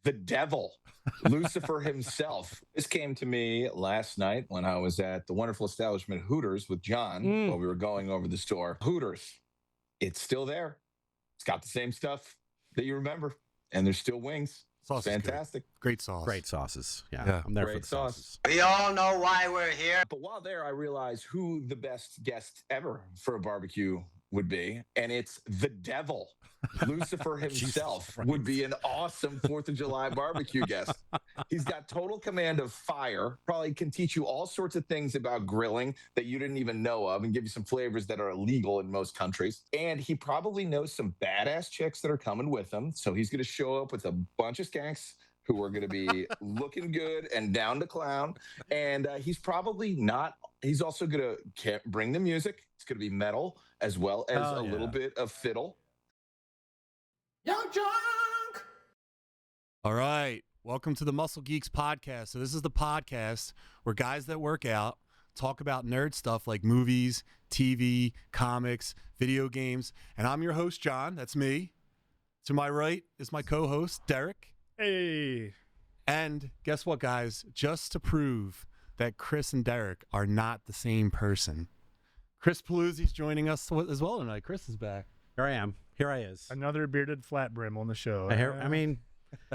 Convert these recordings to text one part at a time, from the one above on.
the devil, Lucifer himself. This came to me last night when I was at the wonderful establishment Hooters with John while we were going over the store. Hooters, it's still there. It's got the same stuff that you remember, and there's still wings. Sauce Fantastic. Great sauce. Great sauces. Yeah. I'm there Great for the sauce. sauces. We all know why we're here. But while there, I realized who the best guest ever for a barbecue would be, and it's the devil. Lucifer himself would be an awesome 4th of July barbecue guest. He's got total command of fire, probably can teach you all sorts of things about grilling that you didn't even know of and give you some flavors that are illegal in most countries. And he probably knows some badass chicks that are coming with him. So he's going to show up with a bunch of skanks who are going to be looking good and down to clown. And he's probably not, he's also going to bring the music. It's going to be metal as well as a little bit of fiddle. Yo, drunk! All right. Welcome to the Muscle Geeks podcast. So this is the podcast where guys that work out talk about nerd stuff like movies, TV, comics, video games. And I'm your host, John. That's me. To my right is my co-host, Derek. Hey. And guess what, guys? Just to prove that Chris and Derek are not the same person, Chris Paluzzi's joining us as well tonight. Chris is back. Here I am. Here I is. Another bearded flat brim on the show. I mean,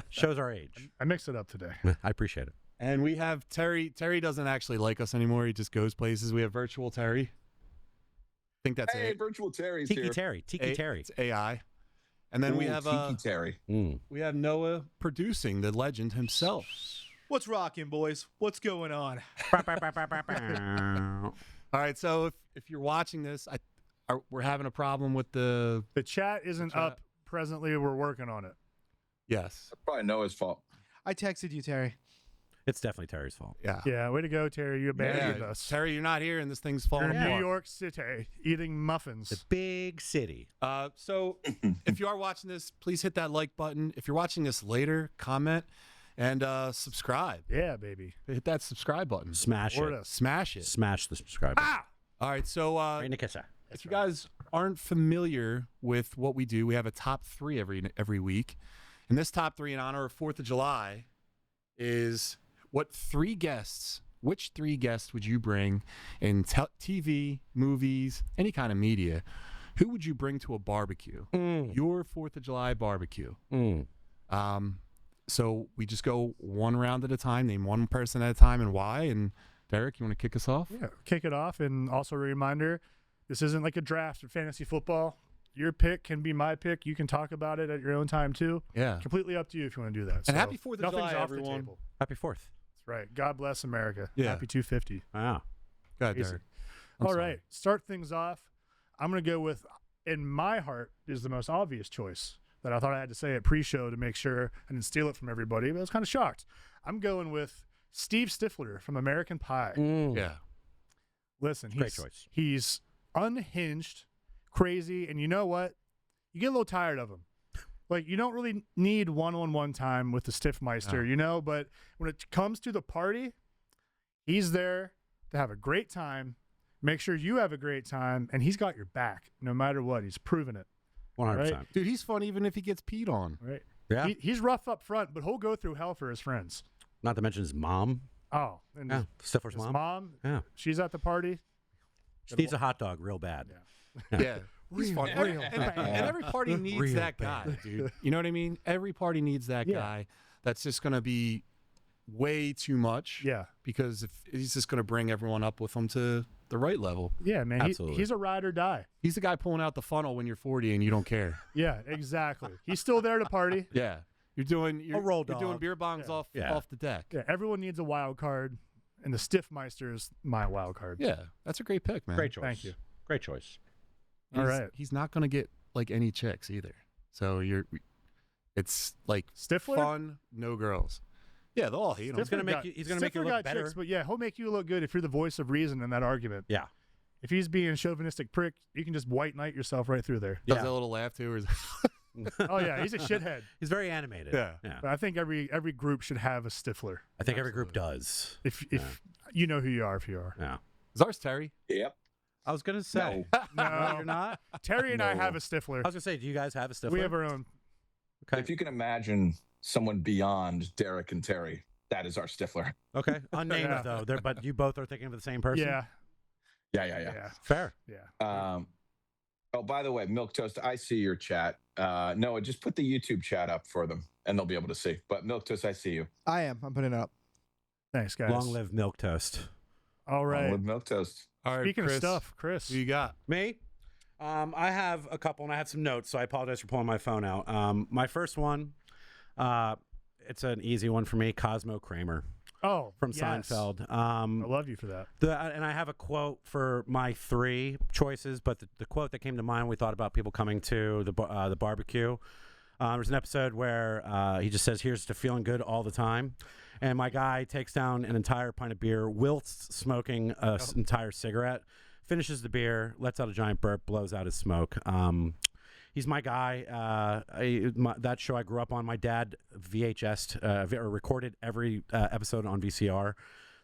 shows our age. I mixed it up today. I appreciate it. And we have Terry. Terry doesn't actually like us anymore. He just goes places. We have virtual Terry. I think that's Hey, it. virtual Terry's Tiki here. Terry. Tiki Terry. It's AI. And then we have Tiki Terry. we have Noah producing, the legend himself. What's rocking, boys? What's going on? All right, so if you're watching this, we're having a problem with the chat isn't up presently. We're working on it. yes. That's probably Noah's fault. I texted you, Terry. It's definitely Terry's fault. Yeah. Yeah, way to go, Terry. You abandoned us. Terry, you're not here, and this thing's falling You're in New apart. York City eating muffins. The big city. So if you are watching this, please hit that like button. If you're watching this later, comment and subscribe. Yeah, baby. Hit that subscribe button. Smash Word it. us. Smash it. Smash the subscribe button. All right, so Right in the kisser. if you guys aren't familiar with what we do, we have a top 3 every week. And this top 3 in honor of 4th of July is which 3 guests would you bring in TV, movies, any kind of media? Who would you bring to a barbecue? Your 4th of July barbecue. So we just go one round at a time, name one person at a time and why. And Derek, you want to kick us off? Yeah, kick it off. And also a reminder, this isn't like a draft of fantasy football. Your pick can be my pick. You can talk about it at your own time, too. Yeah. Completely up to you if you want to do that. And So happy 4th of nothing's July, off the everyone. table. Happy 4th. That's right. God bless America. Yeah. Happy 250. Wow. Go ahead, Easy. Derek. All right. Start things off. I'm going to go with, in my heart, is the most obvious choice that I thought I had to say at pre-show to make sure I didn't steal it from everybody, but I was kind of shocked. I'm going with Steve Stifler from American Pie. Yeah. Listen, Great choice. He's unhinged, crazy, and you know what? You get a little tired of him. Like, you don't really need one-on-one time with the Stiffmeister, you know, but when it comes to the party, he's there to have a great time, make sure you have a great time, and he's got your back no matter what. He's proven it. 100%. Right? Dude, he's fun even if he gets peed on. Right? Yeah. He's rough up front, but he'll go through hell for his friends. Not to mention his mom. Oh, and Yeah. Stifler's his mom. mom, Yeah. she's at the party. She needs a hot dog real bad. Yeah. He's fun. Real And bad. every party needs Real that bad. guy, dude. You know what I mean? Every party needs that Yeah. guy that's just going to be way too much. Yeah. Because if he's just going to bring everyone up with him to the right level. Yeah, man. Absolutely. He's a ride or die. He's the guy pulling out the funnel when you're 40 and you don't care. Yeah, exactly. He's still there to party. Yeah. You're doing roll you're doing dog. beer bongs off the deck. Yeah, everyone needs a wild card, and the Stiffmeister is my wild card. Yeah. That's a great pick, man. Great choice. Thank you. Great choice. All right. He's not going to get like any chicks either. So it's like Stifler? fun, no girls. Yeah, they'll all hate him. He's gonna make you Stifler look got better. chicks, but yeah, he'll make you look good if you're the voice of reason in that argument. Yeah. If he's being a chauvinistic prick, you can just white knight yourself right through there. Does Yeah. that little laugh too? Or is Oh yeah, he's a shithead. He's very animated. Yeah. But I think every group should have a Stifler. I think every group does. If you know who you are, if you are. Yeah. Is ours Terry? Yep. I was gonna say. No, You're not. Terry and I No. have a Stifler. I was gonna say, do you guys have a Stifler? We have our own. Okay. If you can imagine someone beyond Derek and Terry. That is our Stifler. Okay, unnamed Yeah. though. But you both are thinking of the same person. Yeah. Yeah. Fair. Yeah. Oh, by the way, Milk Toast, I see your chat. Noah, just put the YouTube chat up for them, and they'll be able to see. But Milk Toast, I see you. I am. I'm putting it up. Thanks, guys. Long live Milk Toast. All right. With Milk Toast. All right, Speaking Chris, of stuff, Chris. who you got? Me? I have a couple, and I have some notes, so I apologize for pulling my phone out. My first one, it's an easy one for me. Cosmo Kramer Oh, from yes. Seinfeld. I love you for that. And I have a quote for my 3 choices, but the quote that came to mind when we thought about people coming to the barbecue. There's an episode where he just says, "Here's to feeling good all the time," and my guy takes down an entire pint of beer, whilst smoking an entire cigarette, finishes the beer, lets out a giant burp, blows out his smoke. He's my guy. That show I grew up on. My dad recorded every episode on VCR.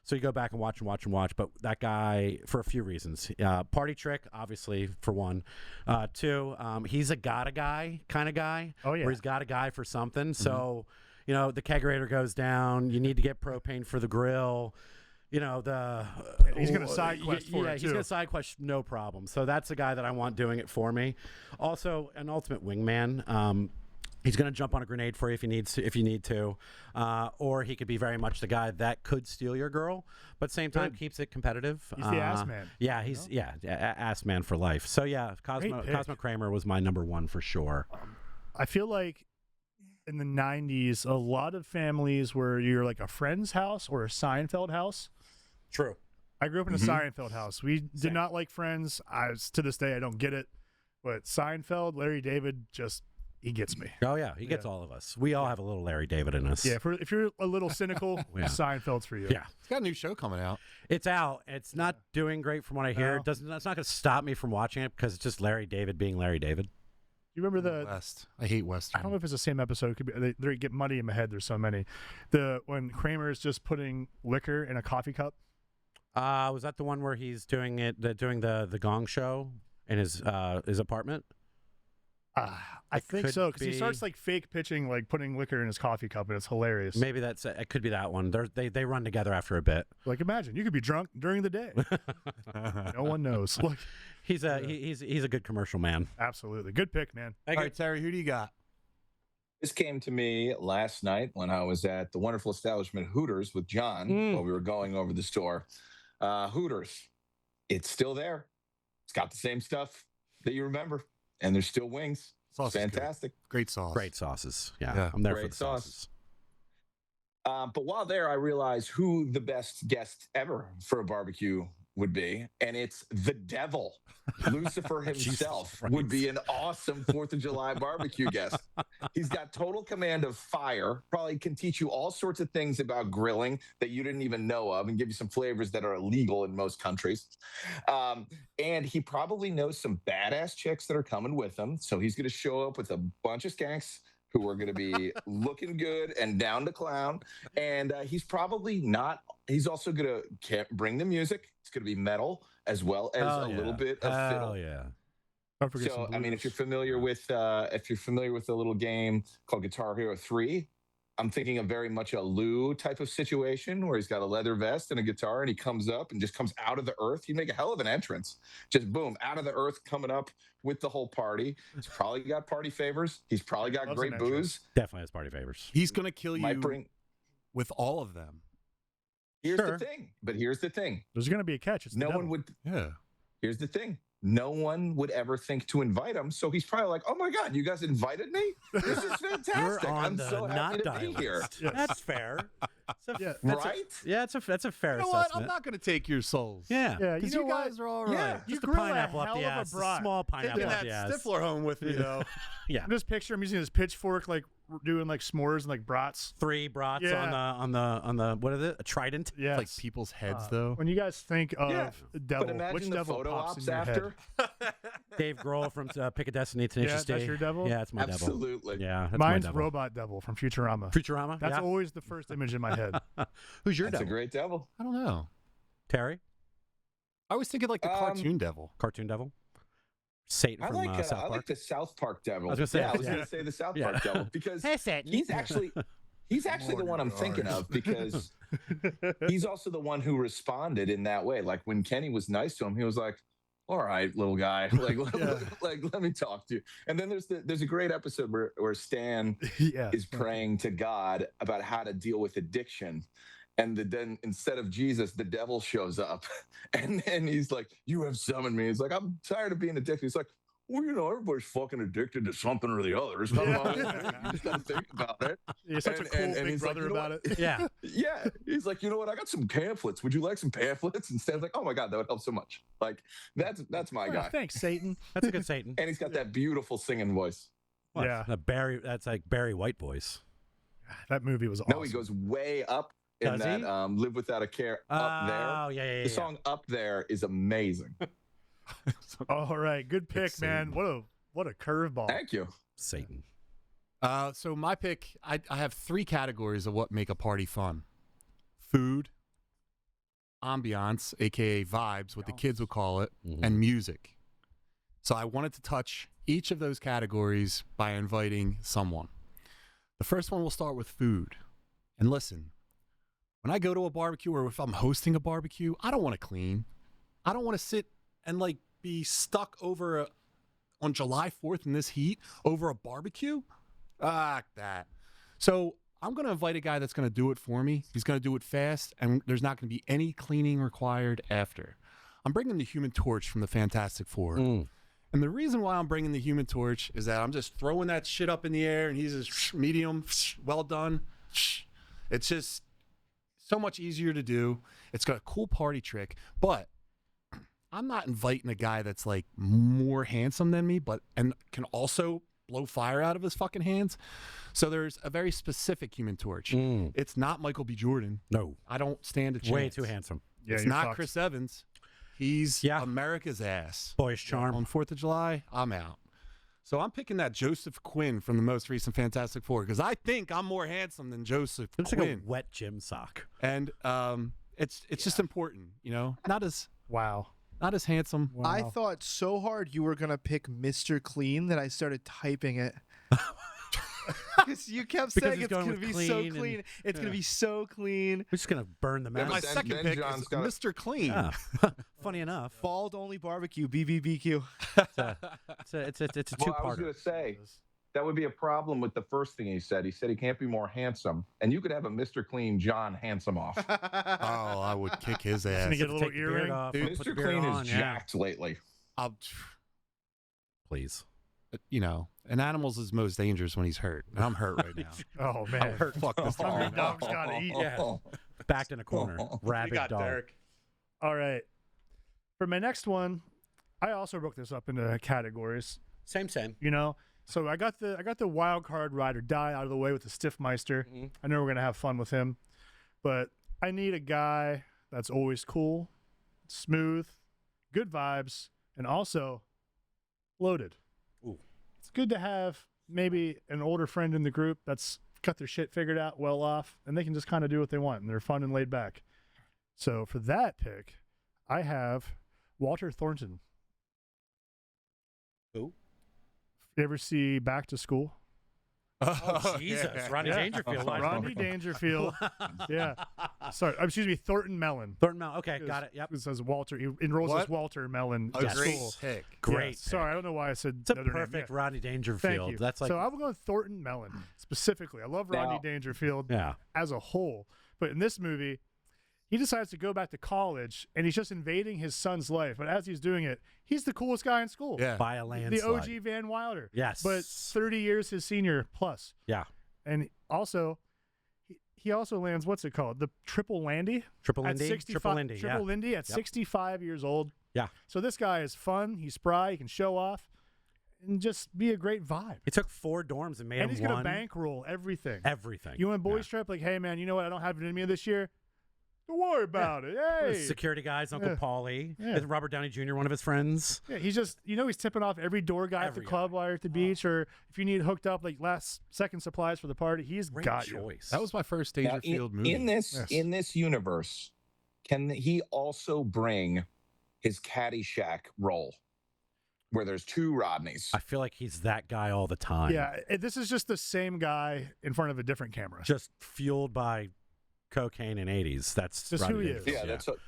So you go back and watch. But that guy, for a few reasons. Party trick, obviously, for one. 2, he's a gotta guy kind of guy. Oh, yeah. Where he's got a guy for something. So, the kegerator goes down. You need to get propane for the grill. He's gonna side quest for it, he's too. gonna side quest, no problem. So that's the guy that I want doing it for me. Also, an ultimate wingman. He's gonna jump on a grenade for you if you need to, or he could be very much the guy that could steal your girl, but same time keeps it competitive. He's the ass man. Yeah, he's ass man for life. So yeah, Cosmo Kramer was my number 1 for sure. I feel like in the 90s, a lot of families where you're like a friend's house or a Seinfeld house. True. I grew up in a Seinfeld house. We did not like Friends. To this day, I don't get it. But Seinfeld, Larry David, he gets me. Oh yeah, he gets all of us. We all have a little Larry David in us. Yeah, if you're a little cynical, Yeah. Seinfeld's for you. Yeah. He's got a new show coming out. It's out. It's not doing great from what I hear. No. It's not going to stop me from watching it because it's just Larry David being Larry David. You remember West. I hate Western. I don't know if it's the same episode. It could be, they get muddy in my head. There's so many. When Kramer is just putting liquor in a coffee cup. Was that the one where he's doing the Gong Show in his apartment? I think could so, because he be. starts like fake pitching, like putting liquor in his coffee cup, and it's hilarious. Maybe it could be that one. They run together after a bit. Like, imagine you could be drunk during the day. No one knows. Like, He's a good commercial man. absolutely good pick, man. All right, Terry, who do you got? This came to me last night when I was at the wonderful establishment Hooters with John while we were going over the store. Hooters, it's still there. It's got the same stuff that you remember, and there's still wings. Sauce is good. Fantastic. Great sauce. Great sauces. Yeah, Yeah. I'm there Great for the sauce. sauces. But while there, I realized who the best guest ever for a barbecue would be, and it's the devil. Lucifer himself would be an awesome 4th of July barbecue guest. He's got total command of fire, probably can teach you all sorts of things about grilling that you didn't even know of and give you some flavors that are illegal in most countries. And he probably knows some badass chicks that are coming with him. So he's going to show up with a bunch of skanks who are going to be looking good and down to clown. And he's also going to bring the music. It's going to be metal as well as a little bit of fiddle. Oh yeah. Don't forget So, some I mean, if blues. you're familiar with a little game called Guitar Hero 3, I'm thinking of very much a Lou type of situation where he's got a leather vest and a guitar and he comes up and just comes out of the earth. He'd make a hell of an entrance. Just boom, out of the earth, coming up with the whole party. He's probably got party favors. He's probably got Loves great an entrance. booze. Definitely has party favors. He's going to kill you Might bring. with all of them. Here's Sure. the thing. But here's the thing. There's going to be a catch. It's the No devil. one would. Yeah. Here's the thing. No one would ever think to invite him. So he's probably like, "Oh my God, you guys invited me? This is You're fantastic. on I'm the so happy not to die be here." list. Yes. That's fair. Yeah. Right? That's a fair You know what? assessment. I'm not going to take your souls. Yeah. Yeah, Because you you know what? guys are all right. Yeah. You Just a grill pineapple a up the hell of a ass. brat. Small pineapple Taking up that the ass. Stifler home with me, though. Yeah. Just picture him using his pitchfork, like doing like s'mores and like brats. 3 brats Yeah. on the what is it? A trident. Yeah, Like people's heads, though. When you guys think of Yeah, the devil, But imagine which the devil photo pops ops in your after. head? Dave Grohl from Pick a Destiny, Tenacious D. that's your devil? Yeah, it's my devil. Absolutely. Yeah, that's Mine's my devil. Robot Devil from Futurama. Futurama. That's yeah. always the first image in my head. Who's your That's a devil? great devil. I don't know. Terry, I was thinking like the cartoon devil. cartoon devil. Satan I from like South I Park. like the South Park devil. I was gonna say, I was yeah. gonna say the South Yeah. Park devil because Hey, Satan. he's actually the one I'm thinking of because he's also the one who responded in that way. Like when Kenny was nice to him, he was like, "All right, little guy, like let me talk to you." And then there's a great episode where Stan is praying to God about how to deal with addiction. And then instead of Jesus, the devil shows up. And then he's like, "You have summoned me." He's like, "I'm tired of being addicted." He's like, "Well, everybody's fucking addicted to something or the other. It's not about it. You just got to think about it." You're such a cool big he's brother like, about it. Yeah. Yeah. He's like, "You know what? I got some pamphlets. Would you like some pamphlets?" And Stan's like, "Oh my God, that would help so much." Like, that's my guy. Thanks, Satan. That's a good Satan. And he's got that beautiful singing voice. What? Yeah. That's like Barry White voice. That movie was awesome. No, he goes way up in Does that he? Live Without a Care Up There. Oh, yeah. The song Up There is amazing. All right, good pick, man. What a curveball. Thank you. Satan. So my pick, I have 3 categories of what make a party fun: food, ambiance, aka vibes, what the kids would call it, and music. So I wanted to touch each of those categories by inviting someone. The first one, we'll start with food. And listen, when I go to a barbecue or if I'm hosting a barbecue, I don't want to clean. I don't want to sit and like be stuck over on July 4th in this heat over a barbecue. That. So I'm going to invite a guy that's going to do it for me. He's going to do it fast, and there's not going to be any cleaning required after. I'm bringing the Human Torch from the Fantastic Four. And the reason why I'm bringing the Human Torch is that I'm just throwing that shit up in the air, and he's just medium, well done. It's just so much easier to do. It's got a cool party trick, but I'm not inviting a guy that's like more handsome than me, and can also blow fire out of his fucking hands. So there's a very specific Human Torch. It's not Michael B. Jordan. No. I don't stand a chance. Way too handsome. Yeah, It's you're not fucked. Chris Evans. He's America's ass. Boyish charm. On 4th of July, I'm out. So I'm picking that Joseph Quinn from the most recent Fantastic Four because I think I'm more handsome than Joseph Looks Quinn. like a wet gym sock. And it's just important, not as handsome. Wow. I thought so hard you were gonna pick Mr. Clean that I started typing it. Because you kept Because saying he's it's going gonna with be so clean clean. and- It's gonna be so clean. We're just gonna burn them Yeah, out. My then- second then pick John's is got it. Mr. Clean. Yeah. Funny enough, Bald only barbecue, BBBQ. it's a Well, I was two-parter. going to say that would be a problem with the first thing he said. He said he can't be more handsome, and you could have a Mr. Clean John Handsome off. Oh, I would kick his Gonna ass. get a little Take the beard earring. off, Dude, put the Mr. beard Clean on, is yeah. jacked lately. I'll, Please. an animal's is most dangerous when he's hurt, and I'm hurt right now. Oh man, Fuck this Hungry dog. dog's gotta eat. Yeah. Backed in a corner. Rabid dog. All right. For my next one, I also broke this up into categories. Same. So I got the wild card ride or die out of the way with the Stiffmeister. I know we're gonna have fun with him, but I need a guy that's always cool, smooth, good vibes, and also loaded. Ooh. It's good to have maybe an older friend in the group that's got their shit figured out, well off, and they can just kind of do what they want, and they're fun and laid back. So for that pick, I have Walter Thornton. Who? You ever see Back to School? Oh, Jesus. Ronnie Dangerfield. Rodney Dangerfield. Yeah. Sorry. Excuse me. Thornton Mellon. Thornton Mellon. Okay, got it. Yep. It says Walter. He enrolls What? as Walter Mellon. A at great school. pick. Great. Yeah, sorry, I don't know why I said It's a the other name. perfect Yeah. Rodney Dangerfield. Thank you. That's like, So I'm going Thornton Mellon specifically. I love Rodney Now- Dangerfield yeah. as a whole, but in this movie, he decides to go back to college and he's just invading his son's life. But as he's doing it, he's the coolest guy in school. Yeah. By a landslide. The OG Van Wilder. Yes. But 30 years his senior plus. Yeah. And also, he also lands, what's it called? The Triple Landy? Triple At Lindy. 65 Triple Lindy. Triple Yeah. Lindy at 65 years old. Yeah. So this guy is fun. He's spry. He can show off and just be a great vibe. He took 4 dorms and made And him he's going one. to bankroll everything. Everything. You went boys Yeah. trip, like, hey, man, you know what? I don't have it in me this year. Don't worry about it. The Hey. security guys, Uncle Yeah. Paulie, Yeah. with Robert Downey Jr., one of his friends. Yeah, he's just, he's tipping off every door guy at the Every club guy. while you're at the beach, or if you need hooked up, like last second supplies for the party, he's Great got you. choice. That was my first Now, Dangerfield movie. in this Yes. in this universe, can he also bring his Caddyshack role? where there's two Rodneys. I feel like he's that guy all the time. Yeah, this is just the same guy in front of a different camera. Just fueled by cocaine and 80s. That's Just Rodney who he Dangerfield.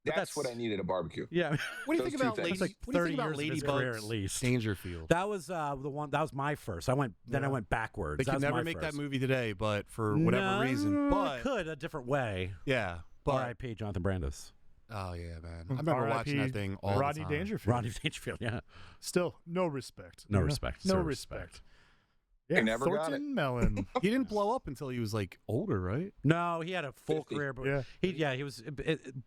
Yeah, that's what I need at a barbecue. Yeah. What do you Those think two about things. Lady? Like What do you 30 think about years of his career at Ladybug's least. Dangerfield? That was the one. That was my first. I went backwards. They That could was never my make that first. movie today, but for whatever reason, No, but it could a different way. yeah, but R.I.P. Jonathan Brandis. oh yeah, man, I remember watching that thing all Rodney the time. Dangerfield. Rodney Dangerfield. Yeah. Still, no respect. No respect. No Zero respect. Yeah, He never got Thornton Mellon. He didn't blow up until he was like older, right? No, he had a full 50. career, but Yeah. he was.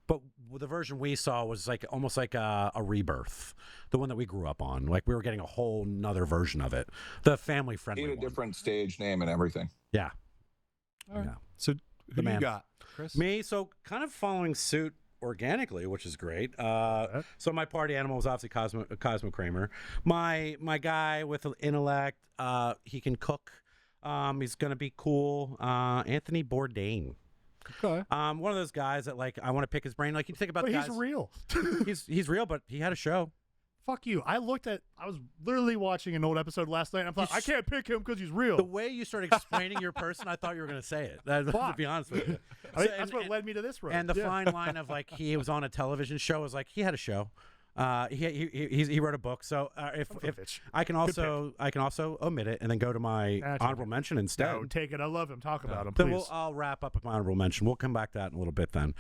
But the version we saw was like almost like a rebirth, the one that we grew up on. Like we were getting a whole nother version of it, the family He friendly had a one. different stage name and everything. Yeah, All right. yeah. So who do man. you got, Chris? Me, so kind of following suit organically, which is great. So my party animal was obviously Cosmo Kramer. My guy with intellect, he can cook. He's gonna be cool. Anthony Bourdain. Okay. One of those guys that like I want to pick his brain. Like you think about But the he's guys. real. He's real, but he had a show. Fuck you. I was literally watching an old episode last night, and I thought, I can't pick him because he's real. The way you started explaining your person, I thought you were going to say it. To Fuck. be honest with you. I think So- that's what led me to this road. And the Yeah. fine line of like he was on a television show was like he had a show. He wrote a book. So if bitch. I can also omit it and then go to my Gotcha. honorable mention instead. No, take it. I love him. Talk about him, Then please. I'll wrap up with my honorable mention. We'll come back to that in a little bit then.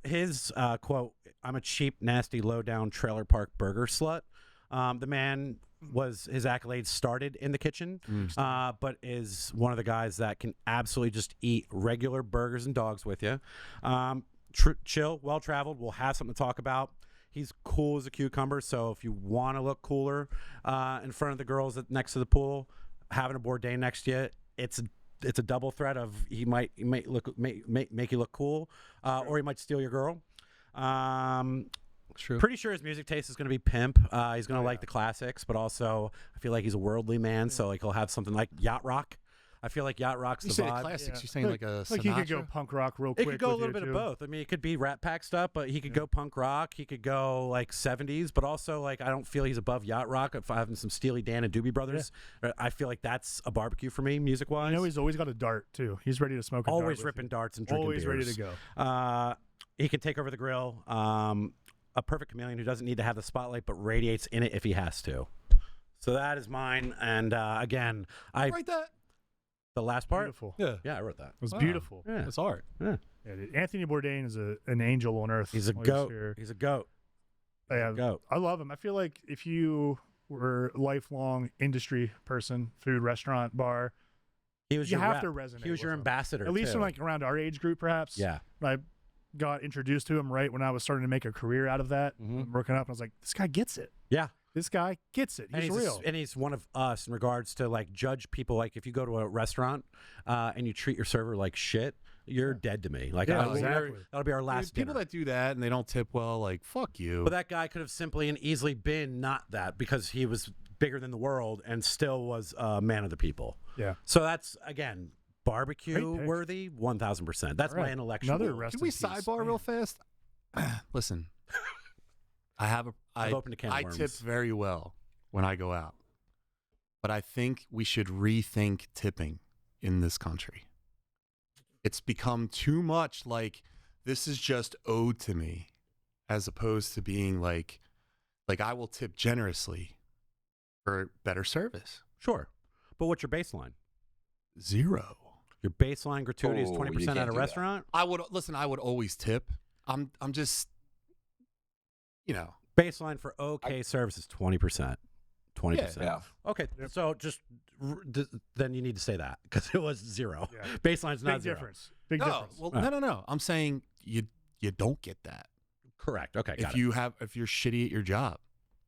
His quote, "I'm a cheap, nasty, low-down trailer park burger slut." The man his accolades started in the kitchen, but is one of the guys that can absolutely just eat regular burgers and dogs with you. Chill, well-traveled. We'll have something to talk about. He's cool as a cucumber, so if you want to look cooler in front of the girls next to the pool, having a Bourdain next to you, it's a double threat of he might make you look cool, or he might steal your girl. True. Pretty sure his music taste is going to be pimp. He's going to like the classics, but also I feel like he's a worldly man, so like he'll have something like yacht rock. I feel like yacht rock's You the say vibe. classics. You're saying like a Like he could go Sinatra? punk rock real It quick. could go a with little you, bit of too. both. I mean, it could be Rat Pack stuff, but he could go punk rock. He could go like 70s, but also like I don't feel he's above yacht rock. If I having some Steely Dan and Doobie Brothers, I feel like that's a barbecue for me, music wise. You know, he's always got a dart too. He's ready to smoke. A dart always with ripping you. darts and drinking Always ready to beers. go. He can take over the grill. A perfect chameleon who doesn't need to have the spotlight, but radiates in it if he has to. So that is mine. And again, Write that. the last part. Beautiful. Yeah. Yeah, I wrote that. It was Wow. beautiful. Yeah, It's art. yeah. Yeah, dude. Anthony Bourdain is an angel on earth. He's a while goat. here. He's a goat. Yeah, Goat. I love him. I feel like if you were a lifelong industry person, food, restaurant, bar, He was you your have rep. to resonate. He was with your him. ambassador. At least too. in like around our age group, perhaps. Yeah. I got introduced to him right when I was starting to make a career out of that, Mhm. working up. And I was like, this guy gets it. Yeah. This guy gets it. He's real. And he's one of us in regards to like judge people. Like if you go to a restaurant and you treat your server like shit, you're dead to me. Like Yeah, that'll be our last People dinner. that do that and they don't tip well, like fuck you. But that guy could have simply and easily been not that because he was bigger than the world and still was a man of the people. Yeah. So that's again barbecue Great pick. worthy 1000%. That's All right. my intellectual. Another rest Can we in peace. sidebar real fast? Listen, I've opened a can of I worms. tip very well when I go out, but I think we should rethink tipping in this country. It's become too much like this is just owed to me, as opposed to being like I will tip generously for better service. Sure, but what's your baseline? 0. Your baseline gratuity is Oh, 20% you at can't a do that. restaurant. I would always tip. I'm just, you know. Baseline for okay service is 20%. 20%. Yeah. Okay, so just then you need to say that because it was 0. Yeah. Baseline's not Big 0. difference. Big No, difference. well, no. I'm saying you don't get that Correct. Okay, got if it. if you're shitty at your job.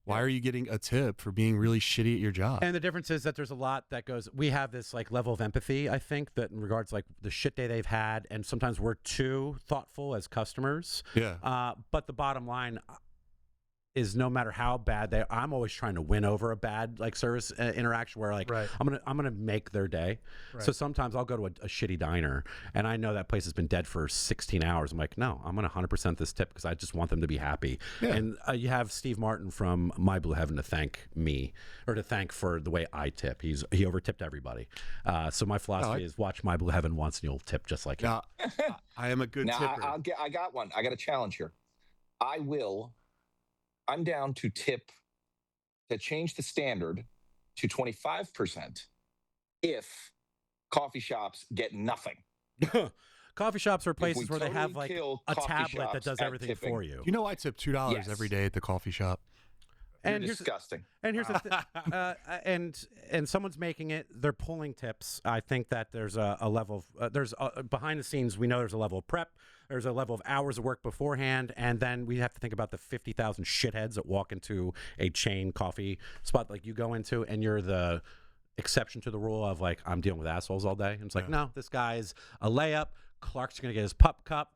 Why are you getting a tip for being really shitty at your job? And the difference is that there's a lot that goes. We have this like level of empathy. I think that in regards like the shit day they've had, and sometimes we're too thoughtful as customers. Yeah. But the bottom line, is no matter how bad I'm always trying to win over a bad like service interaction where like Right. I'm gonna make their day. Right. So sometimes I'll go to a shitty diner and I know that place has been dead for 16 hours. I'm like, no, I'm gonna 100% this tip because I just want them to be happy. Yeah. And you have Steve Martin from My Blue Heaven to thank me or to thank for the way I tip. He over tipped everybody. So my philosophy is watch My Blue Heaven once and you'll tip just like him. Now, I am a good Now tipper. I got one. I got a challenge here. I'm down to change the standard to 25% if coffee shops get nothing. Coffee shops are If places we where they have totally like kill a coffee tablet that shops does at everything tipping. for you. You know, I tip $2 Yes. every day at the coffee shop. You're And here's disgusting. And here's the thing, and someone's making it. They're pulling tips. I think that there's a level of behind the scenes. We know there's a level of prep. There's a level of hours of work beforehand, and then we have to think about the 50,000 shitheads that walk into a chain coffee spot like you go into, and you're the exception to the rule of like I'm dealing with assholes all day. And it's like no, this guy's a layup. Clark's gonna get his pup cup.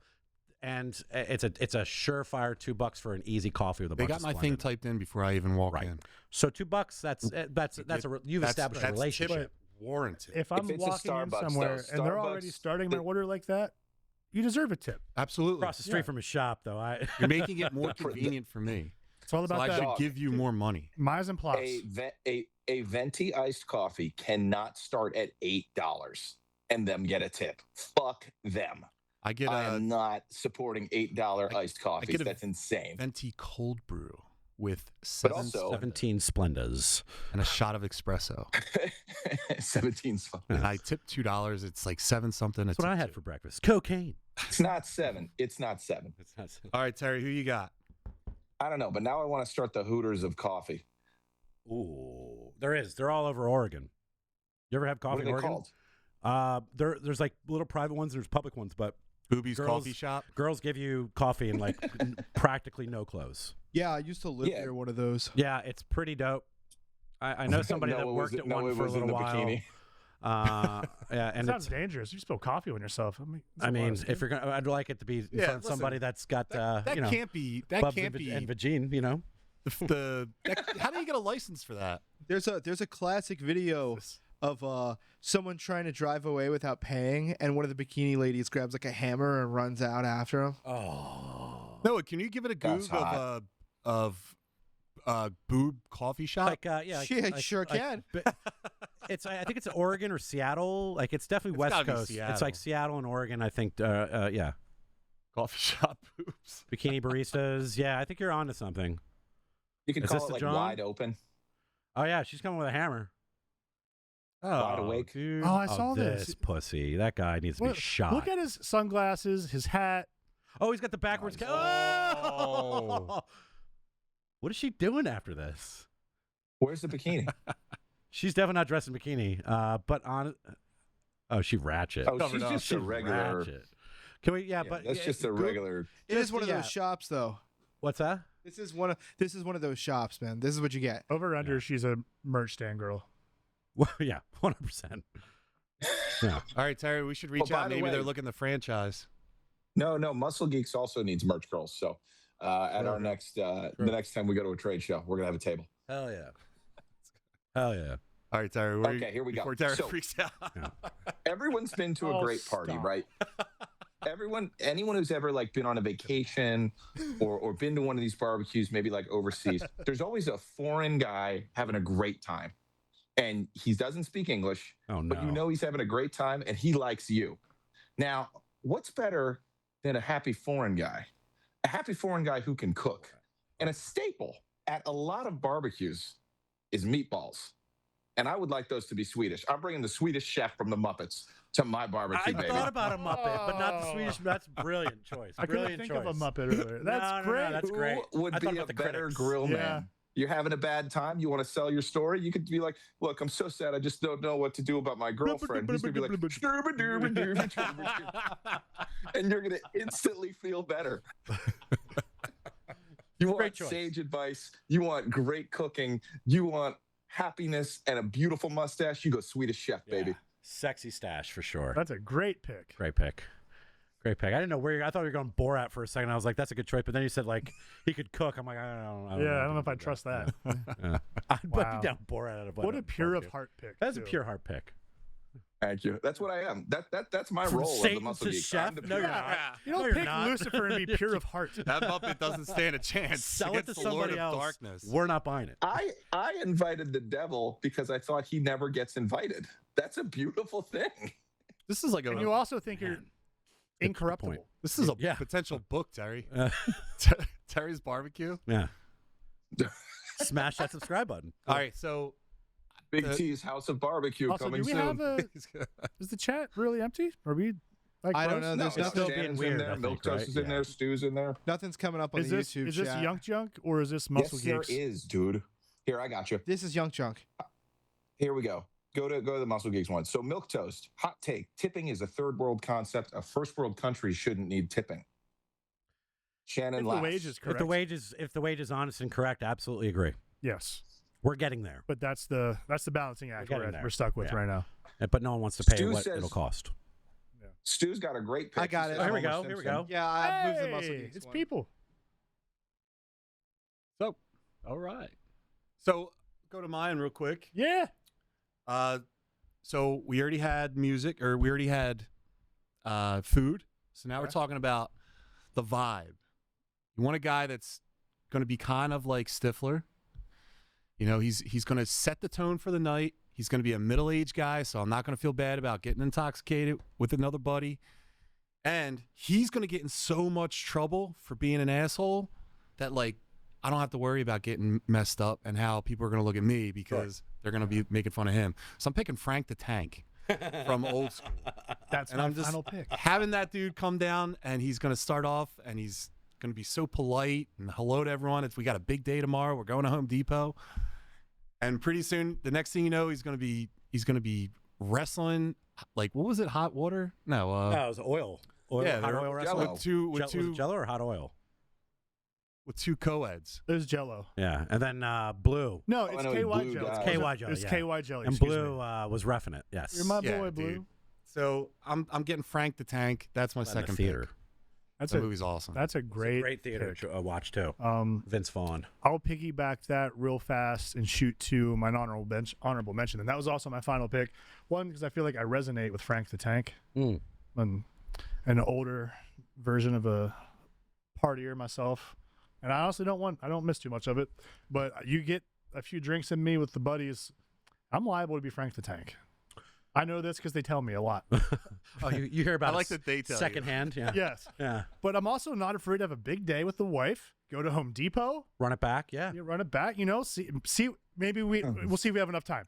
And it's a surefire $2 for an easy coffee with a They bunch got of my Splenda. thing typed in before I even walk Right. in. So $2, you've established a that's relationship. tip warranted. If I'm it's a walking in Starbucks, somewhere though, and they're already Starbucks, starting my order like that, you deserve a tip. Absolutely. Across the street from his shop, though. You're making it more convenient for me. It's all So about I that. should give you more money. Mise en place. A venti iced coffee cannot start at $8 and them get a tip. Fuck them. I get I a am not supporting $8 iced coffees. get a That's insane. venti cold brew with But also- 17 Splendas. and a shot of espresso. 17 fun. And I tip $2. It's like 7 something. That's what I had for breakfast. Cocaine. It's not 7. It's not 7. It's not. All right, Terry, who you got? I don't know, but now I want to start the Hooters of coffee. Ooh, there is. They're all over Oregon. You ever have coffee What are in they Oregon? called? There's like little private ones. There's public ones, but Booby's Girls- Coffee Shop. girls give you coffee in like practically no clothes. Yeah, I used to live Yeah. near one of those. Yeah, it's pretty dope. I know somebody that Noah worked was- at Noah one for a was in little the while. bikini. Yeah, It and sounds it's. dangerous. You spill coffee on yourself. I mean, if you're gonna, I'd like it to be in Yeah, front of somebody listen, that's got, That you know, can't be. That Bubs can't and, be. and Vagine, you know. How do you get a license for that? There's a classic video of someone trying to drive away without paying, and one of the bikini ladies grabs like a hammer and runs out after him. Oh, Noah, can you give it a That's goog hot. of boob coffee shop? like yeah, She sure can. But I think it's Oregon or Seattle. Like it's definitely It's West gotta be Coast. It's Seattle. like Seattle and Oregon. I think. Yeah, Coffee shop boobs. bikini baristas. Yeah, I think you're onto something. You can Is call this it the like John? wide open. Oh yeah, she's coming with a hammer. Oh, awake. dude. Oh, I saw this this. pussy. That guy needs to be shot. Look at his sunglasses, his hat. Oh, he's got the backwards. Nice. Oh! What is she doing after this? Where's the bikini? She's definitely not dressed in bikini. But on. Oh, she ratchet. Oh, she's just She's a regular. ratchet. Can we? Yeah, Yeah, but that's just a Google- regular. It is one of yeah. those shops, though. What's that? This is one of those shops, man. This is what you get. Over under, she's a merch stand girl. Well, yeah, 100%. Yeah. All right, Terry, we should reach by out. the Maybe way- they're looking to franchise. No, Muscle Geeks also needs merch girls. So at our Sure. next, the next time we go to a trade show, we're gonna have a table. Hell yeah. Hell yeah. All right, Terry. Okay, here we go. Before Terry So- freaks out. Everyone's been to a Oh, great party, stop. right? Anyone who's ever like been on a vacation or been to one of these barbecues, maybe like overseas, there's always a foreign guy having a great time. And he doesn't speak English, Oh, no. but you know he's having a great time and he likes you. Now, what's better than a happy foreign guy? A happy foreign guy who can cook. And a staple at a lot of barbecues is meatballs. And I would like those to be Swedish. I'm bringing the Swedish chef from the Muppets to my barbecue, I baby. thought about a Muppet, but not the Swedish. That's a brilliant choice. I couldn't Brilliant think choice. of a Muppet earlier. That's No, great. that's Who great. would I thought be a about the better critics. grill Yeah. man? You're having a bad time. You want to sell your story? You could be like, "Look, I'm so sad. I just don't know what to do about my girlfriend." He's gonna be like, "Shturba-durba-durba-durba-durba." And you're gonna instantly feel better. You want Great choice. sage advice. You want great cooking. You want happiness and a beautiful mustache. You go Swedish Chef, baby. Yeah. Sexy stash for sure. That's a great pick. Great pick. Great pick. I didn't know where I thought you were going Borat for a second. I was like, that's a good choice. But then you said like he could cook. I'm like, I don't know if I trust that. I'd Wow. put down Borat out of What a pure of heart pick. That's a too. pure heart pick. Thank you. That's what I am. That's my From role as a Satan muscle to geek. chef? I'm the No, pure- you're not. You don't No, you're pick not. Lucifer and be pure of heart. That Muppet doesn't stand a chance Sell it to against the Lord somebody of else. Darkness. We're not buying it. I invited the devil because I thought he never gets invited. That's a beautiful thing. This is like And a you also think you're Man. incorruptible. point. this is a Yeah. potential book, Terry. Terry's barbecue. Yeah. Smash that subscribe button. All right, so Big T's House of Barbecue Also, coming do we soon. have a? Is the chat really empty? Are we? Like, I don't bros? know. No, There's it's nothing. still being Shannon's weird, in there. I think, Milk Toast right? is in Yeah. there. Stew's in there. Nothing's coming up on Is the this YouTube is this chat. Yunk Junk or is this Muscle Yes, there Geeks? is, dude. Here, I got you. This is Young Junk. Here we go. Go to the Muscle Geeks one. So Milk Toast, hot take. Tipping is a third world concept. A first world country shouldn't need tipping. Shannon If the laughs. wage is correct. If the wage is honest and correct, absolutely agree. Yes, We're getting there. but that's the balancing act getting there. we're stuck with Yeah. right now. But no one wants to pay Stu what says- it'll cost. Stu's got a great pick. I got He it. says Here we Homer go. Here we Simpson. go. Yeah, I moved the Muscle Hey, Geeks it's one. people. so all right. So go to mine real quick. Yeah. So we already had music, or we already had food. So now we're Okay. talking about the vibe. You want a guy that's going to be kind of like Stifler. You know, he's going to set the tone for the night. He's going to be a middle-aged guy, so I'm not going to feel bad about getting intoxicated with another buddy. And he's going to get in so much trouble for being an asshole that, like, I don't have to worry about getting messed up and how people are going to look at me because they're going to be making fun of him. So I'm picking Frank the Tank from Old School. That's And my I'm just final pick. having that dude come down, and he's going to start off, and he's going to be so polite and hello to everyone. We got a big day tomorrow. We're going to Home Depot. And pretty soon, the next thing you know, he's going to be wrestling, like, what was it, hot water? No, No, it was oil. yeah, hot they're- oil Jello. wrestling. with Was it Jello or hot oil? co-eds. There's Jello. Yeah, and then Blue. No, Oh, I it's know, KY Blue Jelly. guy. KY Jelly, It's yeah. KY Jelly. And excuse Blue me. was roughing it. Yes. You're my Yeah, boy, dude. Blue. So I'm getting Frank the Tank. That's my In the second theater. pick. That's The a movie's awesome. that's a great Great theater pick. to watch too. Vince Vaughn. I'll piggyback that real fast and shoot to my honorable mention, and that was also my final pick. One, because I feel like I resonate with Frank the Tank. Mm. I'm an older version of a partier myself, and I honestly I don't miss too much of it. But you get a few drinks in me with the buddies, I'm liable to be Frank the Tank. I know this because they tell me a lot. Oh, you hear about I like it that they tell you. secondhand. Yeah. Yes, Yeah. but I'm also not afraid to have a big day with the wife. Go to Home Depot, Run it back. Yeah. you run it back. You know, see. Maybe we'll see if we have enough time.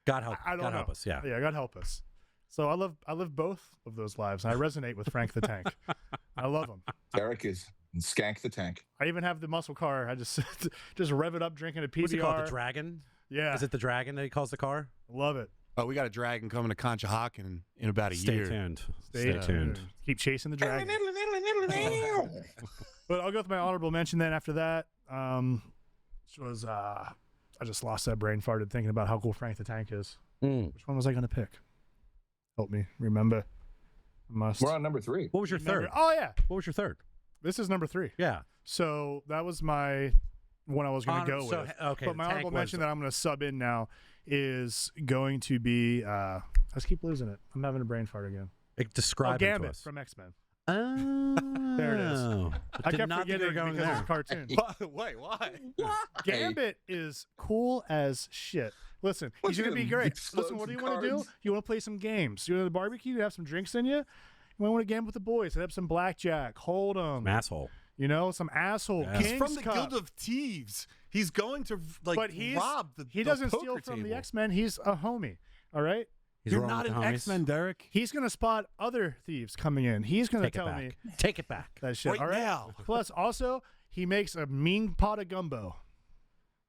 God help. I don't God know. help us. Yeah. Yeah, God help us. So I live both of those lives, and I resonate with Frank the Tank. I love him. Derek is Skank the Tank. I even have the muscle car. I just rev it up, drinking a PBR. What's he called? The Dragon. Yeah, Is it the Dragon that he calls the car? love it. Oh, we got a dragon coming to Conshohocken in about a Stay year. tuned. Stay tuned. Keep chasing the dragon. But I'll go with my honorable mention then after that. Which was I just lost that brain farted thinking about how cool Frank the Tank is. Mm. Which one was I going to pick? Help me remember. I must. We're on number 3. What was your remember. third? Oh yeah, What was your third? this is number 3. Yeah. So that was my one I was going to go So, with. okay. But my the tank honorable was- mention that I'm going to sub in now is going to be. I just keep losing it. I'm having a brain fart again. Describe it to Gambit us. from X-Men. Oh. There it is. I I kept not think you forgetting were going because there. it's a cartoon. Wait, why? Gambit is cool as shit. Listen, What's he's going to he be gonna great. explode Listen, what do you some want to do? cards? You want to play some games. You want to the barbecue? You have some drinks in you? You want to gamble with the boys? Set up some blackjack. Hold 'em. Asshole. You know, some asshole. Yeah. He's King's from the Cup. Guild of Thieves. He's going to But he's, rob the he the doesn't poker steal from the table. X-Men. He's a homie. All right? He's You're rolling not with an the homies. X-Men, Derek. He's going to spot other thieves coming in. He's going to Take it tell back. me Take it back. that shit. Right all right? now. Plus, also, he makes a mean pot of gumbo.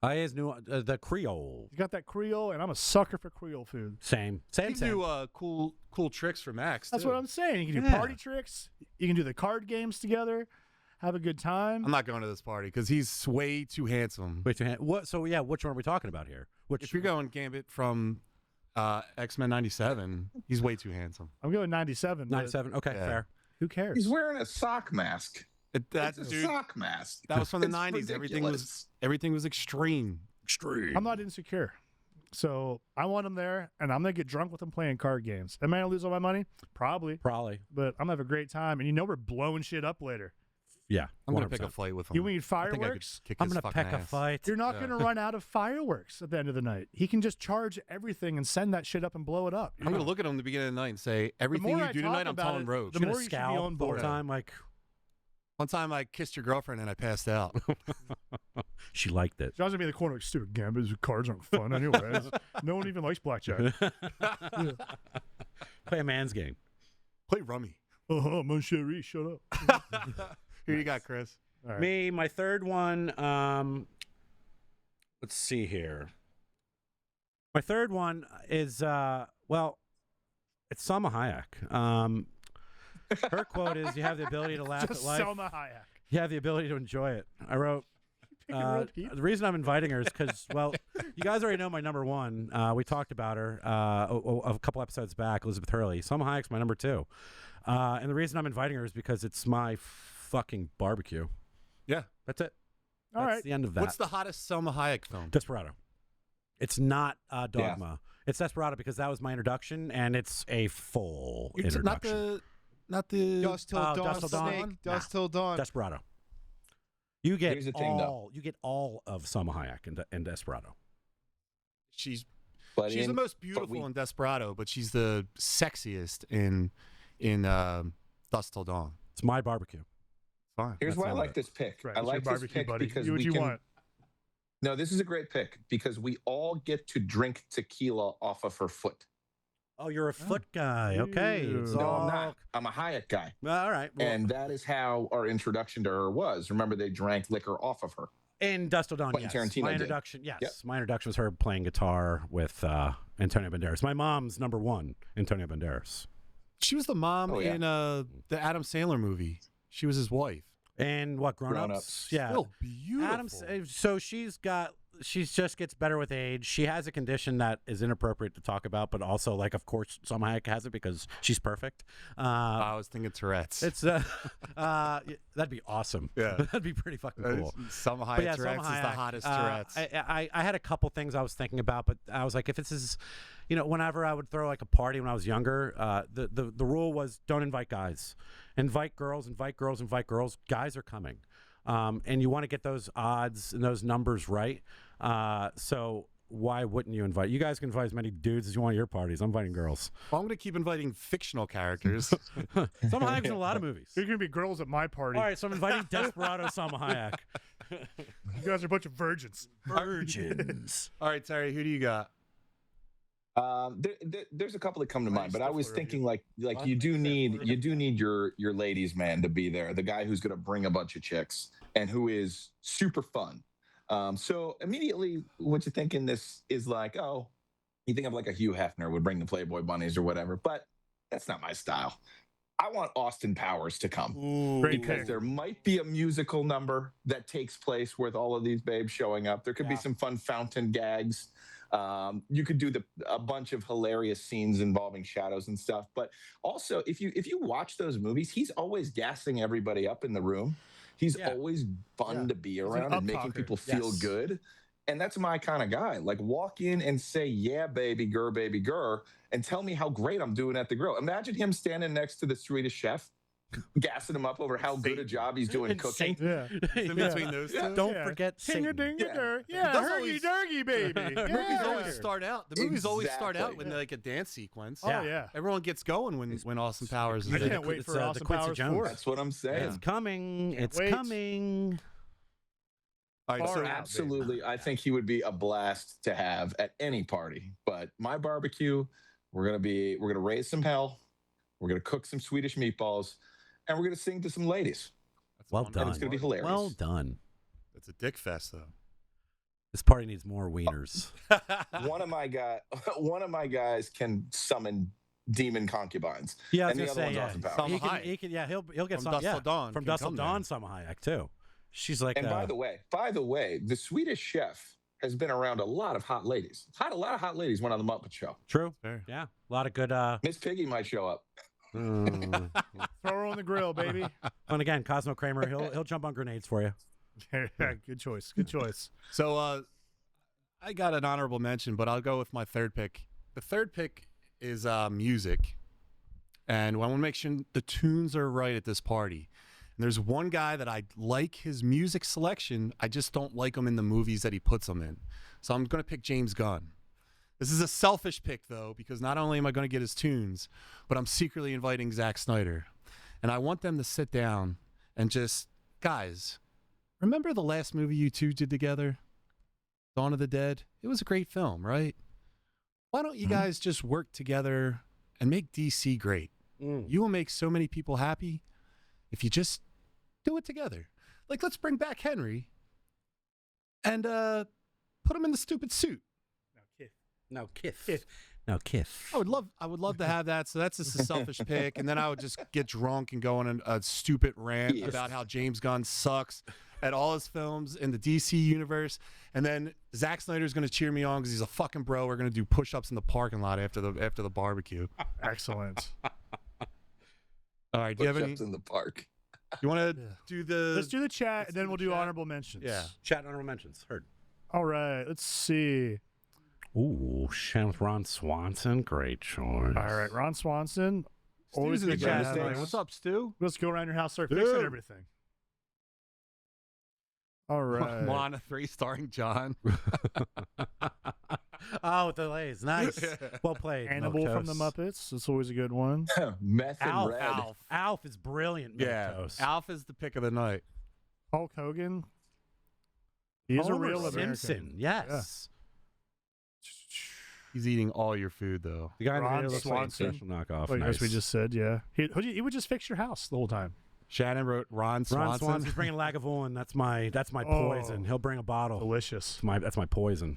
I is new. The Creole. You got that Creole, and I'm a sucker for Creole food. Same. You Same. can Same. do cool tricks for Max. That's too. what I'm saying. You can do Yeah. party tricks. You can do the card games together. Have a good time. I'm not going to this party because he's way too handsome. Wait, what? So yeah, which one are we talking about here? Which? If you're going Gambit from X-Men '97, he's way too handsome. I'm going 97. but 97. Okay, Yeah. fair. Who cares? He's wearing a sock mask. That's It's a dude. sock mask. That was from the It's '90s. ridiculous. Everything was extreme. Extreme. I'm not insecure. So I want him there, and I'm going to get drunk with him playing card games. Am I going to lose all my money? Probably. But I'm going to have a great time. And we're blowing shit up later. Yeah. I'm gonna 100%. pick a fight with him. You need I think I could fireworks? kick I'm his gonna fucking pick a ass. fight. You're not going to run out of fireworks at the end of the night. He can just charge everything and send that shit up and blow it up. I'm gonna look at him at the beginning of the night and say, everything more you I do talk tonight, I'm about telling it, Roach. the Gonna more you should be scowl on the whole board. time, like One time I kissed your girlfriend and I passed out. she liked it. John's going to be in the corner like, stupid gambits, cards aren't fun anyways. No one even likes blackjack. Play a man's game. Play rummy. Oh, mon chéri, shut up. Here you got, Chris. All right. Me, my third one. Let's see here. My third one is well, it's Salma Hayek. Her quote is, "You have the ability to laugh Just at life. Selma Hayek. You have the ability to enjoy it." I wrote. The reason I'm inviting her is because, well, you guys already know my number one. We talked about her a couple episodes back, Elizabeth Hurley. Salma Hayek's my number two. And the reason I'm inviting her is because it's my fucking barbecue. Yeah. That's it. All That's right. the end of that. What's the hottest Selma Hayek film? Desperado. It's not Dogma. It's Desperado because that was my introduction, and it's a full introduction. Not the Dust till dawn, Dust Till Dawn? snake. Dust till dawn. Desperado. You get Here's the thing, though. you get all of Salma Hayek in Desperado. She's But the in- most but beautiful in Desperado, but she's the sexiest in Dust Till Dawn. It's my barbecue. Fine. Here's That's why I all like right. this pick. Right, I it's your like this barbecue, pick buddy. because Do what we you can. want. No, this is a great pick because we all get to drink tequila off of her foot. Oh, you're a foot guy. Okay. It's Ew. No, all... I'm not. I'm a Hayek guy. All right. Well, And that is how our introduction to her was. Remember, they drank liquor off of her. in Dust Till Dawn, Quentin yes. Tarantino My did. introduction, yes. Yep. My introduction was her playing guitar with Antonio Banderas. My mom's number one, Antonio Banderas. She was the mom Oh, yeah. in the Adam Sandler movie. She was his wife. And what, Grown Ups? Grown-Ups. Yeah. Still beautiful. Adam's, so she just gets better with age. She has a condition that is inappropriate to talk about, but also, like, of course, Salma Hayek has it because she's perfect. I was thinking Tourette's. It's that'd be awesome. Yeah. That'd be pretty fucking cool. Selma But Hayek yeah, Tourette's Salma is the Hayek, hottest Tourette's. I had a couple things I was thinking about, but I was like, if this is, whenever I would throw like a party when I was younger, the rule was don't invite guys, invite girls, invite girls, invite girls. Guys are coming, and you want to get those odds and those numbers right. So why wouldn't you invite? You guys can invite as many dudes as you want at your parties. I'm inviting girls. Well, I'm going to keep inviting fictional characters. Salma Hayek's in a lot of movies. There's going to be girls at my party. All right, so I'm inviting Desperado Salma Hayek. You guys are a bunch of virgins. Virgins. All right, Terry, who do you got? There's a couple that come to mind, but I was Stifler of thinking like you do need your ladies man to be there, the guy who's going to bring a bunch of chicks and who is super fun. So immediately what you think in this is like, oh, you think of like a Hugh Hefner would bring the Playboy bunnies or whatever, but that's not my style. I want Austin Powers to come. Great Because pick. there might be a musical number that takes place with all of these babes showing up. There could be some fun fountain gags. You could do a bunch of hilarious scenes involving shadows and stuff. But also, if you watch those movies, he's always gassing everybody up in the room. He's always fun to be around and making up-talker. people feel good. And that's my kind of guy. Like, walk in and say, yeah, baby girl, and tell me how great I'm doing at the grill. Imagine him standing next to the Swedish chef, gassing him up over how good a job he's doing cooking. Yeah. In between those two? Don't forget Satan. Yeah, does hergy always- dergy, baby. The movies always start out. The movies always start out Exactly. with like a dance sequence. Oh, yeah. Everyone gets going when Austin Powers is I there. can't wait It's, for the Austin Quincy Powers Jones. 4. That's what I'm saying. It's coming. It's wait. coming. All right, Far so out. Absolutely. I think he would be a blast to have at any party. But my barbecue, we're gonna raise some hell. We're gonna cook some Swedish meatballs, and we're gonna sing to some ladies. that's Well wonderful. done. It's gonna be hilarious. Well done. It's a dick fest, though. This party needs more wieners. one of my guys can summon demon concubines. Yeah, I was And the gonna other say, one's yeah. Austin Powers. Salma He can, Hayek. he can, yeah, he'll get From some. Dust Yeah, Till Dawn from can Dust Till come Dawn, there. Salma Hayek too. She's like, And by the way, the Swedish chef has been around a lot of hot ladies. A lot of hot ladies went on the Muppet Show. true. Fair. Yeah, a lot of good. Miss Piggy might show up. Throw her on on the grill, baby. And again, Cosmo Kramer, he'll jump on grenades for you. Good choice. Good choice. So I got an honorable mention, but I'll go with my third pick. The third pick is music. And I want to make sure the tunes are right at this party. And there's one guy that I like his music selection. I just don't like him in the movies that he puts them in. So I'm going to pick James Gunn. This is a selfish pick, though, because not only am I going to get his tunes, but I'm secretly inviting Zack Snyder. And I want them to sit down and just, guys, remember the last movie you two did together? Dawn of the Dead? It was a great film, right? Why don't you guys just work together and make DC great? You will make so many people happy if you just do it together. Like, let's bring back Henry and put him in the stupid suit. No kiss. No kiss. I would love to have that. So that's just a selfish pick, and then I would just get drunk and go on a stupid rant about how James Gunn sucks at all his films in the DC universe, and then Zack Snyder's going to cheer me on because he's a fucking bro. We're going to do push-ups in the parking lot after the barbecue. Excellent. All right, do you have any? in the park. You want to do the? Let's do the chat, and then we'll do chat. honorable mentions. Yeah. Chat honorable mentions. Heard. All right. Let's see. Ooh, Shan with Ron Swanson. Great choice. All right, Ron Swanson. Always Stu's in the good chat. guy. What's up, Stu? Let's go around your house, start fixing everything. All right. Moana 3 starring John. Oh, with the Lays. Nice. Well played. Hannibal from the Milquetoast. Muppets. That's always a good one. Meth and Alf. red. Alf is brilliant. Yeah, Milquetoast. Alf is the pick of the night. Hulk Hogan. He's a Homer real American. Simpson. Yes. He's eating all your food, though. The guy in the Ron video looks like a Swanson. special knockoff. Like, Nice. as we just said, yeah. He would just fix your house the whole time. Shannon wrote Ron Swanson. Ron Swanson's bringing Lagavulin. That's my poison. He'll bring a bottle. Delicious. That's my poison.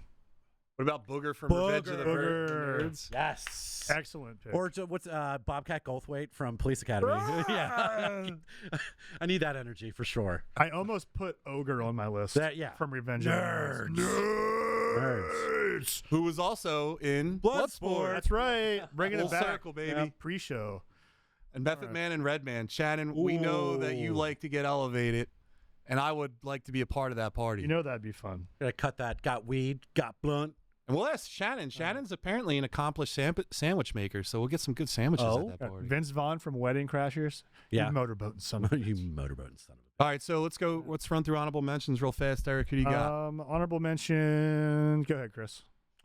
What about Booger from Revenge of the Booger. Nerds? Yes. Excellent pick. Or what's Bobcat Goldthwait from Police Academy? Yeah. I need that energy for sure. I almost put Ogre on my list. Yeah. From Revenge of the Nerds. Nerds. Who was also in Bloodsport. That's right. Bringing Full it back. circle, baby. Yeah, pre-show. And Method Man and Redman. Shannon, we know that you Ooh. like to get elevated, and I would like to be a part of that party. You know that'd be fun. Gotta cut that. Got weed. Got blunt. and we'll ask Shannon. Shannon's apparently an accomplished sandwich maker, so we'll get some good sandwiches at that party. Vince Vaughn from Wedding Crashers. Yeah. You motorboating son of a You bitch. motorboating son of a. All right, so let's go. Let's run through honorable mentions real fast. Eric, who do you got? Honorable mention. Go ahead, Chris.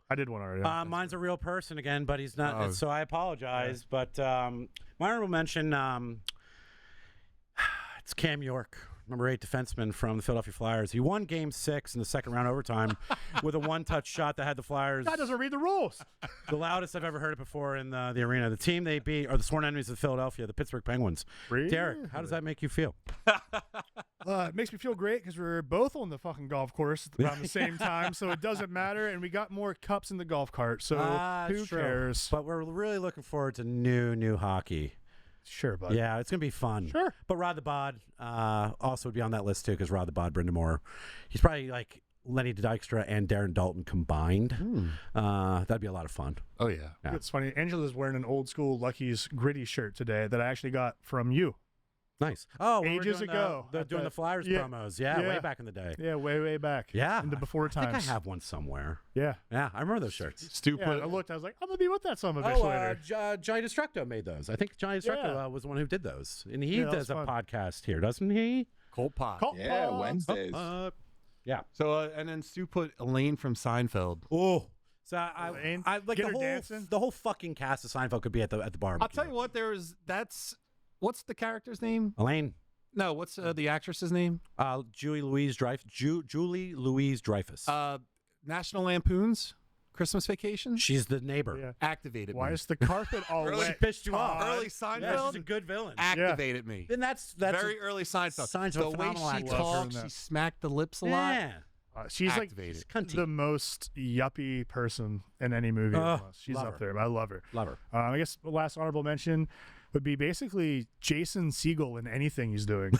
I did one already. Mine's a real person again, but he's not. Oh. So I apologize. But my honorable mention. It's Cam York, number 8 defenseman from the Philadelphia Flyers. He won Game 6 in the second round overtime with a one-touch shot that had the Flyers. That doesn't read the rules. The loudest I've ever heard it before in the arena. The team they beat are the sworn enemies of Philadelphia, the Pittsburgh Penguins. Derek, how does that make you feel? It makes me feel great because we're both on the fucking golf course around the same time, so it doesn't matter. And we got more cups in the golf cart, so who True. cares? But we're really looking forward to new hockey. Sure, bud. Yeah, it's going to be fun. Sure. But Rod the Bod also would be on that list, too, because Rod the Bod, Brendan Moore, he's probably like Lenny Dykstra and Darren Dalton combined. That'd be a lot of fun. Oh yeah. It's funny. Angela's wearing an old school Lucky's Gritty shirt today that I actually got from you. Nice. Oh, when we were Ages doing ago. doing the Flyers Yeah. promos. Yeah, Yeah. way back in the day. Yeah, way back. Yeah. in the before I times. think I have one somewhere. Yeah. Yeah, I remember those shirts. Stu Yeah, put I looked. I was like, I'm gonna be with that son of a bitch later. Johnny Destructo made those. I think Johnny Destructo Yeah. was the one who did those. And he Yeah, that does was a fun. podcast here, doesn't he? Colt Pot. Cult Yeah, Pop. Wednesdays. Yeah. So and then Stu put Elaine from Seinfeld. Oh. So Elaine, I like get her dancing? the whole fucking cast of Seinfeld could be at the bar. I'll tell you what. What's the character's name? Elaine, No, what's the actress's name? Julie Louise Dreyfus. National Lampoon's Christmas Vacation. She's the neighbor. Yeah. Activated Why me. is the carpet all Really wet? pissed you off. Todd? Early Yeah, Seinfeld she's a good villain. activated me. Then that's Very early Seinfeld. Seinfeld The way phenomenal she actress. Love her in talks, that. she smacked the lips a lot. Yeah. She's Activated. like the most yuppie person in any movie. almost. She's love up her. there. I love her. Love her. I guess the last honorable mention would be basically Jason Segel in anything he's doing.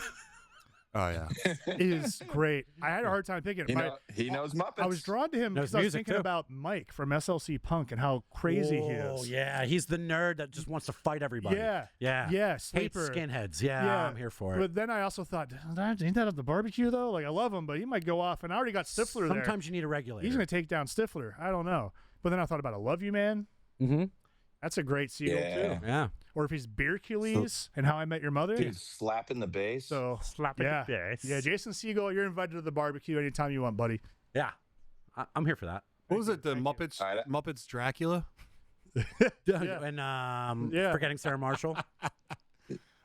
Oh yeah. is great. I had a hard time picking. He knows Muppets. I was drawn to him Knows because I was music, thinking too. about Mike from SLC Punk and how crazy he Oh, is. yeah. He's the nerd that just wants to fight everybody. Yeah. Yeah. Yeah. Hates Sleeper. skinheads. Yeah, Yeah, I'm here for it. But then I also thought, ain't that at the barbecue though? Like I love him, but he might go off. And I already got Stifler there. Sometimes you need a regulator. He's going to take down Stifler. I don't know. But then I thought about I Love You Man. Mm-hmm. That's a great sequel too. Yeah. Or if he's Beercules and How I Met Your Mother. Dude, slapping the bass. So Slapping yeah, the bass. yeah. Jason Segel, you're invited to the barbecue anytime you want, buddy. Yeah. I'm here for that. What was it? The Thank you. Muppets? All right. Muppets Dracula. Yeah. And Yeah. Forgetting Sarah Marshall.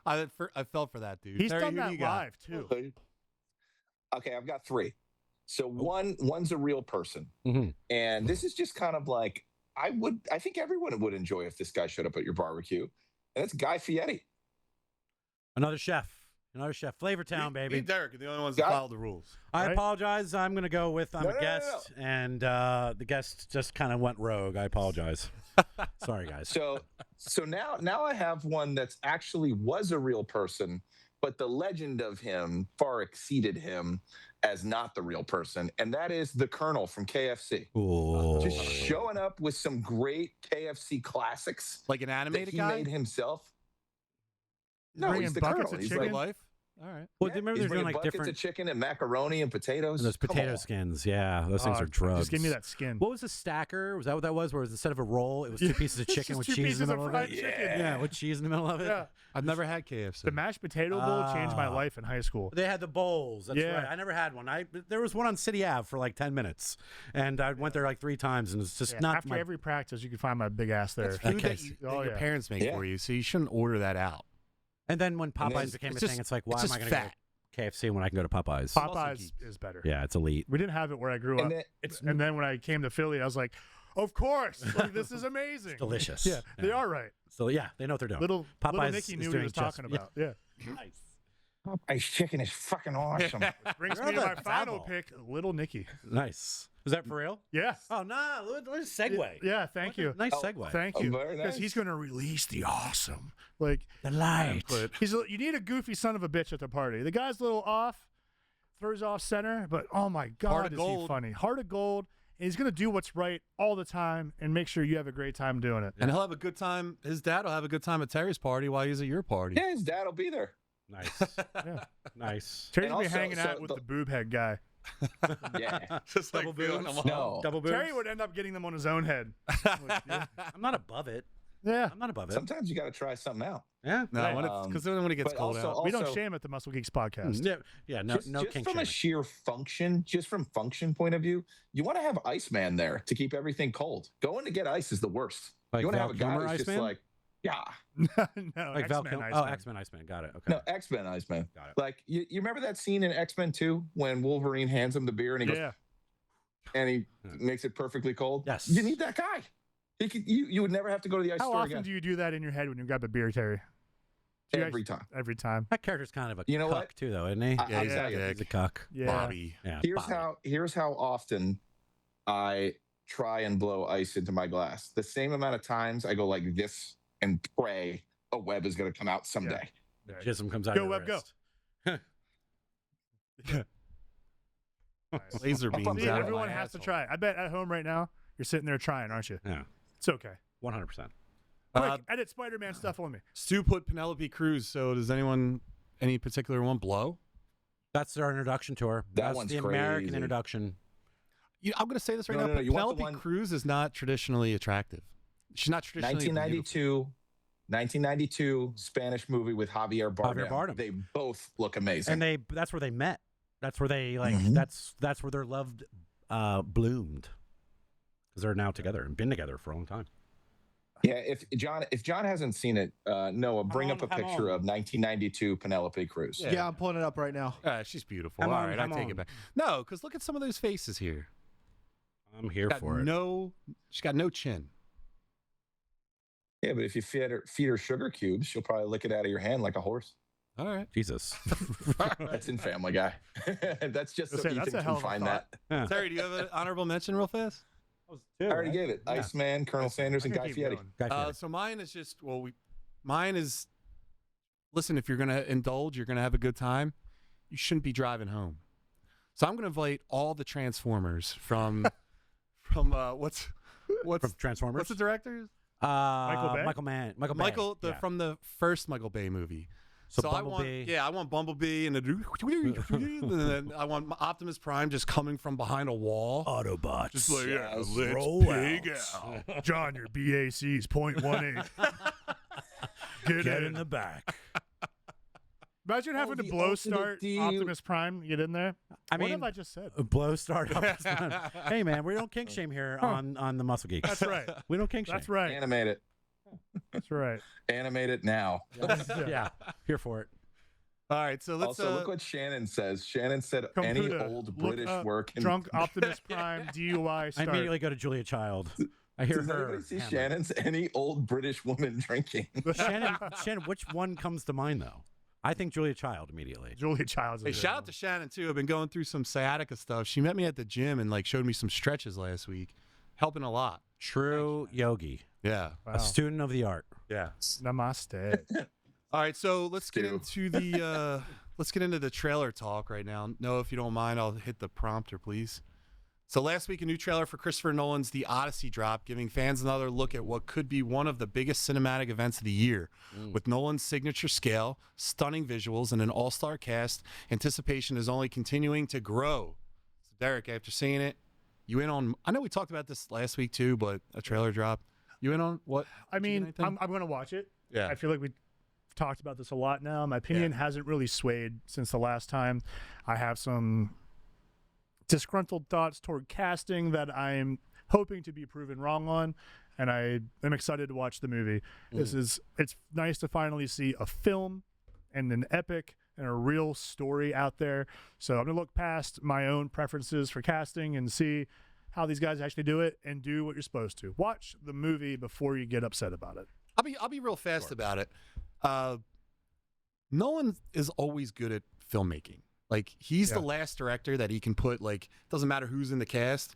I fell for that, dude. He's Terry, done who do that you got? live too. Okay, I've got 3. So one's a real person, Mhm. and this is just kind of like I think everyone would enjoy if this guy showed up at your barbecue, and it's Guy Fieri. Another chef. Flavor Town, Me baby. and Derek are the only ones that Got- follow the rules. I Right? apologize. I'm going to go with I'm No, a no, no, guest, and the guest just kind of went rogue. I apologize. Sorry, guys. So now I have one that's actually was a real person, but the legend of him far exceeded him as not the real person, and that is the Colonel from KFC. Ooh. Just showing up with some great KFC classics Like an that animated he guy? made himself. He's No, bringing he's the buckets Colonel. of He's chicken? Real like, life? All right. Well, yeah, do you remember he's they're doing bringing like buckets different of chicken and macaroni and potatoes. and those Come potato on. skins? Yeah, those things are drugs. Just give me that skin. What was the stacker? Was that what that was? Where instead of a roll, it was two pieces of It's chicken just with two cheese in the pieces middle of of fried it? chicken. Yeah, with cheese in the middle of it. Yeah. I've never had KFC. The mashed potato bowl changed my Ah. life in high school. They had the bowls. That's Yeah. right. I never had one. There was one on City Ave for like 10 minutes, and I went there like 3 times, and it's just Yeah, not after my. every practice, you could find my big ass there. That's food Okay. that, that Oh, your yeah. parents make Yeah. for you, so you shouldn't order that out. And then when And then Popeyes became a it's thing, just- it's like, why it's am I just going to go fat. to KFC when I can go to Popeyes? Popeyes Geeks. is better. Yeah, it's elite. We didn't have it where I grew And up. then, And then when I came to Philly, I was like, of course. Like, this is amazing. Delicious. Yeah, they are right. So yeah, they know what they're doing. Little Popeyes Nicky is knew what he doing was just- talking about. Yeah. Nice. Popeye's chicken is fucking awesome. Brings You're me to the my final devil. pick, Little Nicky. Nice. Is that for real? Yeah. Oh no! Let's segue. Yeah, thank you. Nice Oh, segue. Thank Oh, you. very Because nice. he's going to release the awesome. Like, The light. you need a goofy son of a bitch at the party. The guy's a little off, throws off center, but oh my God, of is he gold. funny. Heart of gold. And he's going to do what's right all the time and make sure you have a great time doing it. And he'll have a good time. His dad will have a good time at Terry's party while he's at your party. Yeah, his dad will be there. Nice. Yeah. Nice. Terry's And going to be also- hanging so out with the- the boob head guy. Yeah. Just Double feeling boobs? them all. No. Double boobs. Terry would end up getting them on his own head. Like, yeah. I'm not above it. Yeah. I'm not above it. Sometimes you got to try something out. Yeah. No, because then when it gets but cold also- out. We don't Also- shame at the Muscle Geeks podcast. Yeah. Yeah. No. just no just kink from a shaming. sheer function, just from function point of view, you want to have Iceman there to keep everything cold. Going to get ice is the worst. Like you want to Val have a guy Kilmer who's just Iceman? like, yeah, No, Like Val X-Men Kilmer. Iceman. Oh, X-Men Iceman. Got it. Okay. no, X-Men Iceman. Got it. Like you remember that scene in X-Men 2 when Wolverine hands him the beer and he goes Yeah. and he makes it perfectly cold? Yes. You need that guy. He could, you would never have to go to the ice How store often again. do you do that in your head when you grab a beer, Terry? Do you Every time. Every time. That character's kind of a You know cuck what? too, though, isn't he? I'll he's tell a you. dick. He's a cuck. Yeah. Bobby. Yeah. Here's how often I try and blow ice into my glass. The same amount of times I go like this and pray a web is going to come out someday. Jism comes out. Go, of your Web, go. wrist. Laser beams See, out of everyone my has to asshole. try. I bet at home right now, you're sitting there trying, aren't you? Yeah. It's okay. 100%. Quick, edit Spider-Man stuff on me. Stu put Penelope Cruz. So does anyone, any particular one blow? That's our introduction to her. That That's one's the American crazy. introduction. I'm going to say this right No, now. no, no, you want the Penelope one- Cruz is not traditionally attractive. She's not traditionally beautiful. 1992 Spanish movie with Javier Bardem. Javier Bardem. They both look amazing. And that's where they met. That's where they like Mhm. that's where their love bloomed. Because they're now together and been together for a long time. yeah, if John hasn't seen it, Noah, bring up a Come picture on. of 1992 Penelope Cruz. Yeah. Yeah, I'm pulling it up right now. She's beautiful. Come All on, right, I come take on. it back. No, because look at some of those faces here. I'm here Got for it. she's got no chin. Yeah, but if you feed her sugar cubes, she'll probably lick it out of your hand like a horse. All right. Jesus. That's in Family Guy. That's just so That's a Ethan hell can of a find thought. that. Terry, do you have an honorable mention real fast? I already gave it. Yeah. Iceman, Colonel Sanders, and I could Guy keep Fieri. going. Guy Fieri. So mine is just, mine is, listen, if you're going to indulge, you're going to have a good time. you shouldn't be driving home. So I'm going to invite all the Transformers from what's From Transformers. what's the director? Michael Bay? Michael Bay. From the first Michael Bay movie. So I Bumblebee. want Bumblebee and then I want Optimus Prime just coming from behind a wall. Autobots. Just like, yeah, Let's roll pig out. John, your BAC's .18. Get in the back. Imagine having to the blow ultimate start deal. Optimus Prime. Get in there. I What mean, have I just said? blow start Optimus Prime. Hey man, we don't kink shame here on the Muscle Geeks. That's right. We don't kink shame. That's right. Animate it. That's right. Animate it now. Yeah, here for it. All right, so let's Also, look what Shannon says. Shannon said any Computer, old look British up work. Drunk Optimus Prime DUI I start. immediately go to Julia Child. I hear Does her. anybody see hammer. Shannon's any old British woman drinking? Shannon, which one comes to mind though? I think Julia Child immediately. Julia Child's. a Hey, good shout one. out to Shannon too. I've been going through some sciatica stuff. She met me at the gym and like showed me some stretches last week, helping a lot. True yogi, Yeah, Wow. a student of the art. yeah. Namaste. All right, so let's get Stu. into the let's get into the trailer talk right now. No, if you don't mind, I'll hit the prompter, please. So last week, a new trailer for Christopher Nolan's The Odyssey dropped, giving fans another look at what could be one of the biggest cinematic events of the year. With Nolan's signature scale, stunning visuals, and an all-star cast, anticipation is only continuing to grow. So Derek, after seeing it, you in on? I know we talked about this last week too, but a trailer dropped. You in on what? I Did you get mean, anything? I'm going to watch it. Yeah. I feel like we've talked about this a lot now. My opinion hasn't really swayed since the last time. I have some disgruntled thoughts toward casting that I'm hoping to be proven wrong on, and I am excited to watch the movie. It's nice to finally see a film and an epic and a real story out there. So I'm going to look past my own preferences for casting and see how these guys actually do it and do what you're supposed to. Watch the movie before you get upset about it. I'll be real fast about it. Nolan is always good at filmmaking. Like he's the last director that he can put like doesn't matter who's in the cast.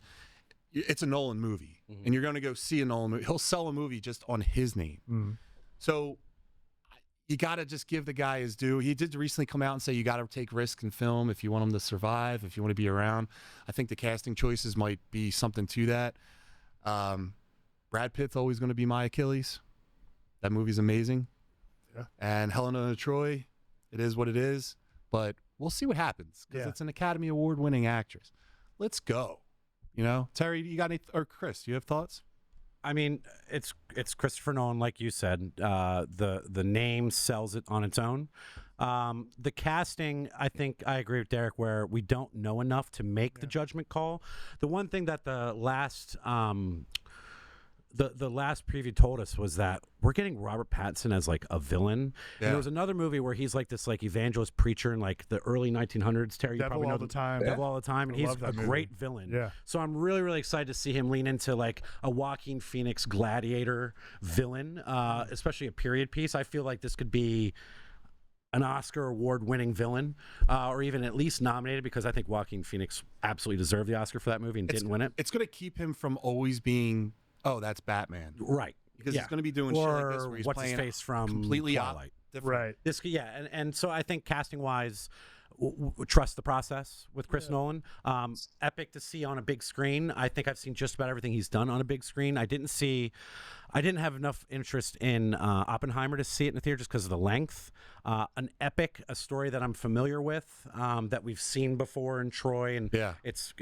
It's a Nolan movie, and you're going to go see a Nolan movie. He'll sell a movie just on his name. So you got to just give the guy his due. He did recently come out and say you got to take risks in film if you want him to survive, if you want to be around. I think the casting choices might be something to that. Brad Pitt's always going to be my Achilles. That movie's amazing. Yeah. And Helena of Troy, it is what it is. But we'll see what happens because it's an Academy Award-winning actress. Let's go. You know, Terry, you got any? Or Chris, do you have thoughts? I mean, it's Christopher Nolan, like you said. The name sells it on its own. The casting, I think I agree with Derek, where we don't know enough to make the judgment call. The one thing that the last the last preview told us was that we're getting Robert Pattinson as like a villain. Yeah. And there was another movie where he's like this like evangelist preacher in like the early 1900s. Terry, you Devil probably know all the time. Devil All the Time, and I he's love a that movie. great villain. Yeah. So I'm really, really excited to see him lean into like a Joaquin Phoenix gladiator villain, especially a period piece. I feel like this could be an Oscar award-winning villain, or even at least nominated, because I think Joaquin Phoenix absolutely deserved the Oscar for that movie and didn't win it. It's going to keep him from always being, oh, that's Batman. Right. Because Yeah. he's going to be doing shit like this Or where he's what's his playing face from completely Twilight. different. Right. This, yeah, and so I think casting wise, trust the process with Chris Nolan. Epic to see on a big screen. I think I've seen just about everything he's done on a big screen. I didn't have enough interest in Oppenheimer to see it in the theater just because of the length. An epic, a story that I'm familiar with, that we've seen before in Troy, and it's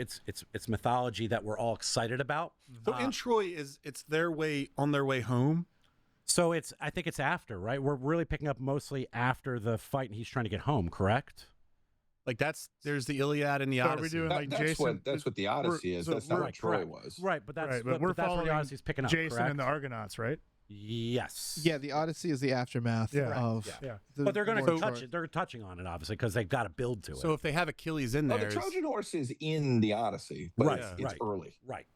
mythology that we're all excited about. So in Troy, it's their way on their way home. So I think it's after, right? We're really picking up mostly after the fight, and he's trying to get home, correct? Like there's the Iliad and the So are we Odyssey. doing like that's Jason? what the Odyssey is. so That's not we're- what Troy was. Right, but that's Right, but but we're that's where following the Odyssey's picking up, Jason correct? and the Argonauts, right? Yes. Yeah, the Odyssey is the aftermath Yeah. of. Yeah. The But they're going War to of touch Troy. it. They're touching on it, obviously, because they've got to build to it. So if they have Achilles in Oh, there, the Trojan horse is in the Odyssey, but Right, it's right. early. Right.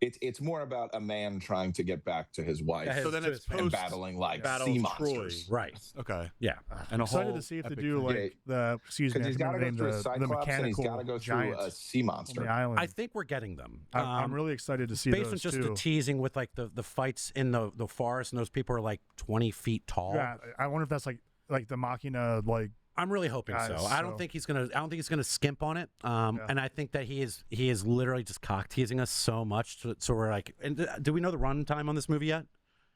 It's more about a man trying to get back to his wife Yeah, so then to it's his and post battling like Battle sea of Troy. monsters. Right. Okay, Yeah. and a Excited whole to see if they epic do thing. like the excuse me, Because I he's can't got to remember go the through a name, the Cyclops and he's mechanical got to go through a giants sea on monster. the island. I think we're getting them. I'm really excited to see based those on just too. the teasing with like the fights in the forest, and those people are like 20 feet tall. Yeah, I wonder if that's like the Machina like I'm really hoping so. I don't think he's gonna skimp on it. And I think that he is literally just cock teasing us so much. So we're like, and do we know the run time on this movie yet?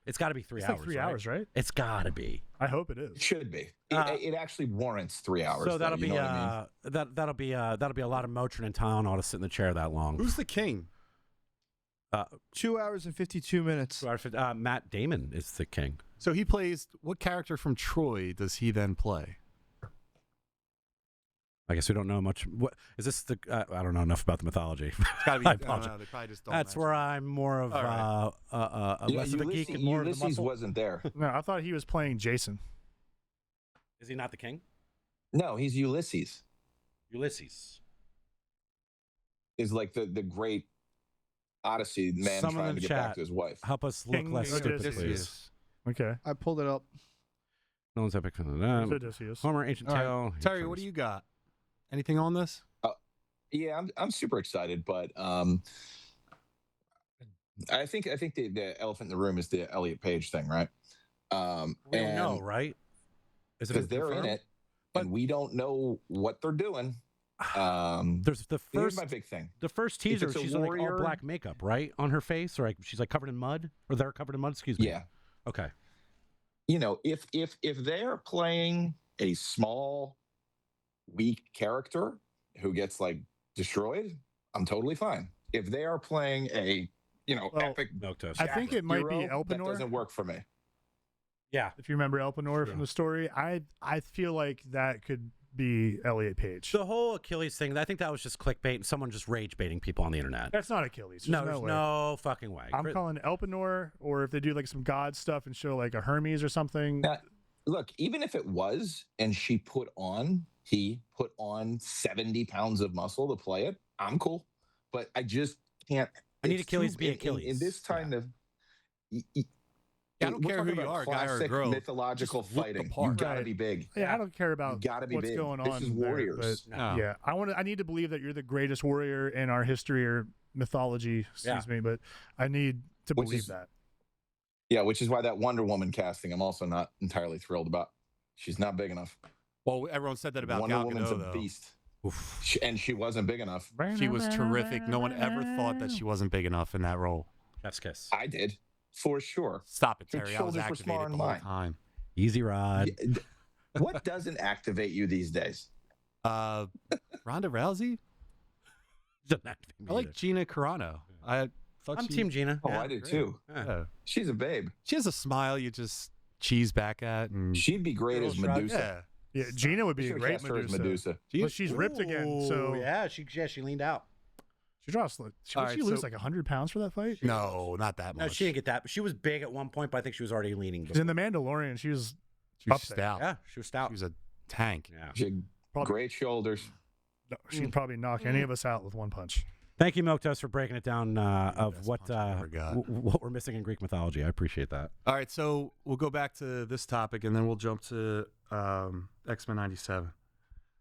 It's got to be 3 hours. Like 3 hours, right? It's got to be. I hope it is. It should be. It actually warrants 3 hours. So that'll though, be you know what I mean? that'll be a lot of Motrin and Tylenol to sit in the chair that long. Who's the king? 2 hours and 52 minutes. Matt Damon is the king. So he plays, what character from Troy does he then play? I guess we don't know much. What is this? I don't know enough about the mythology. It's gotta be. I I don't apologize. know, they probably just don't That's mention where it. I'm more of less of a geek and more of the Ulysses muscle. wasn't there. No, I thought he was playing Jason. Is he not the king? No, he's Ulysses. Ulysses. Is like the great Odyssey man Someone trying in to the get back chat to his wife. Help us look King less stupid, Odysseus. please. Okay. I pulled it up. No one's epic. Odysseus. Homer, Ancient All right. Tale. Terry, what do you got? Anything on this? Yeah, I'm super excited, but I think the elephant in the room is the Elliot Page thing, right? We don't know, right? Is it Because they're in confirmed? it, and we don't know what they're doing. There's the Here's first my big thing. the first teaser. it's a She's in like all warrior- black makeup, right, on her face, or like she's like covered in mud, or they're covered in mud. Excuse me. Yeah, Okay. you know, if they're playing a small, weak character who gets like destroyed, I'm totally fine. If they are playing a epic, Milk toast. I think it might be hero, that Elpenor. doesn't work for me. Yeah. If you remember Elpenor from the story, I feel like that could be Elliot Page. The whole Achilles thing, I think that was just clickbait and someone just rage baiting people on the internet. That's not Achilles. No, There's there's way. no fucking way. I'm calling Elpenor, or if they do like some god stuff and show like a Hermes or something. Now, look, even if it was, and he put on 70 pounds of muscle to play it, I'm cool. But I just can't. I need it's Achilles too- to be Achilles. In this kind of. I don't we're care talking who you about are, guy or classic girl. mythological Just look the fighting. You part. gotta Right. be big. Yeah, I don't care about You gotta be what's big. going This on. is there, warriors. but No. yeah, I need to believe that you're the greatest warrior in our history or mythology. Excuse me, but I need to Which believe is- that. Yeah, which is why that Wonder Woman casting, I'm also not entirely thrilled about. She's not big enough. Well, everyone said that about Wonder Gal Woman's Gadot, a though. beast. And she wasn't big enough. She was terrific. No one ever thought that she wasn't big enough in that role. Chef's kiss. I did, for sure. Stop it, Her Terry. I was shoulders were smaller activated the than whole mine. time. Easy rod. What doesn't activate you these days? Ronda Rousey? Doesn't have to be me I like either. Gina Carano. I thought I'm she, Team Gina. Oh, Yeah. I did great. too. Yeah. She's a babe. She has a smile you just cheese back at. And She'd be great as Little shrug. Medusa. yeah. Yeah, Gina would We be a should great cast her as Medusa. Medusa. But she's ripped again, so Ooh, yeah, she leaned out. she draws. Like, All would right, she lose so- like 100 pounds for that fight? No, not that much. No, she didn't get that. But she was big at one point, but I think she was already leaning. She's in the Mandalorian. She was She was up there. stout. Yeah, she was stout. She was a tank. Yeah. She had Probably- great shoulders. no, she'd probably knock any of us out with one punch. Thank you, Milk Toast, for breaking it down of best what punch I ever got. what we're missing in Greek mythology. I appreciate that. All right, so we'll go back to this topic and then we'll jump to X-Men 97.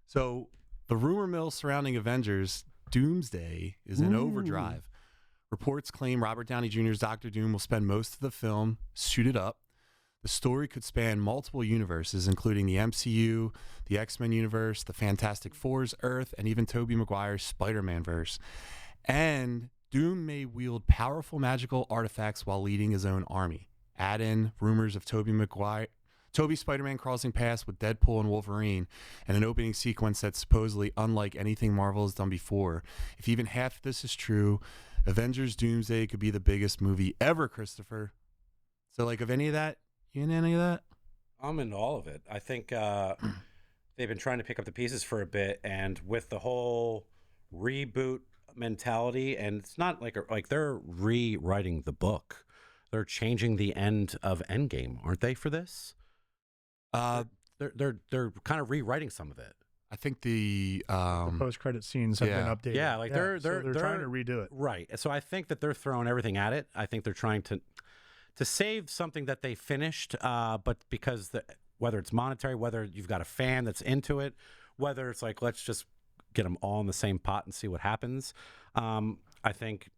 So the rumor mill surrounding Avengers Doomsday is in overdrive. Reports claim Robert Downey Jr.'s Doctor Doom will spend most of the film suited up. The story could span multiple universes, including the MCU, the X-Men universe, the Fantastic Four's Earth, and even Tobey Maguire's Spider-Man verse. And Doom may wield powerful magical artifacts while leading his own army. Add in rumors of Tobey Spider-Man crossing paths with Deadpool and Wolverine, and an opening sequence that's supposedly unlike anything Marvel has done before. If even half of this is true, Avengers Doomsday could be the biggest movie ever, Christopher. So, like, of any of that, you in any of that? I'm into all of it. I think they've been trying to pick up the pieces for a bit, and with the whole reboot mentality, and it's not like they're rewriting the book. They're changing the end of Endgame, aren't they? For this, they're kind of rewriting some of it. I think the The post-credit scenes have yeah. been updated. Yeah, like so they're trying to redo it. Right. So I think that they're throwing everything at it. I think they're trying to save something that they finished, but because whether it's monetary, whether you've got a fan that's into it, whether it's like let's just get them all in the same pot and see what happens. I think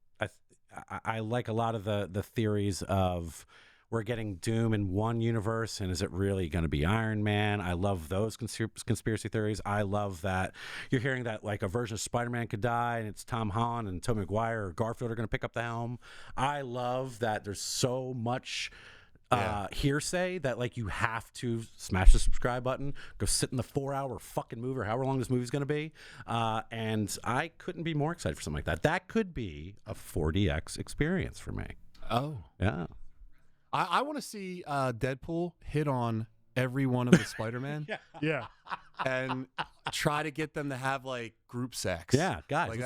I like a lot of the theories of we're getting Doom in one universe, and is it really going to be Iron Man? I love those conspiracy theories. I love that you're hearing that like a version of Spider-Man could die, and it's Tom Holland and Tobey Maguire or Garfield are going to pick up the helm. I love that there's so much hearsay that like you have to smash the subscribe button, go sit in the 4-hour fucking movie or however long this movie's going to be, and I couldn't be more excited for something like that. That could be a 4DX experience for me. Oh, Yeah. I want to see Deadpool hit on every one of the Spider-Man Yeah. and try to get them to have like group sex. Yeah, guys, Like,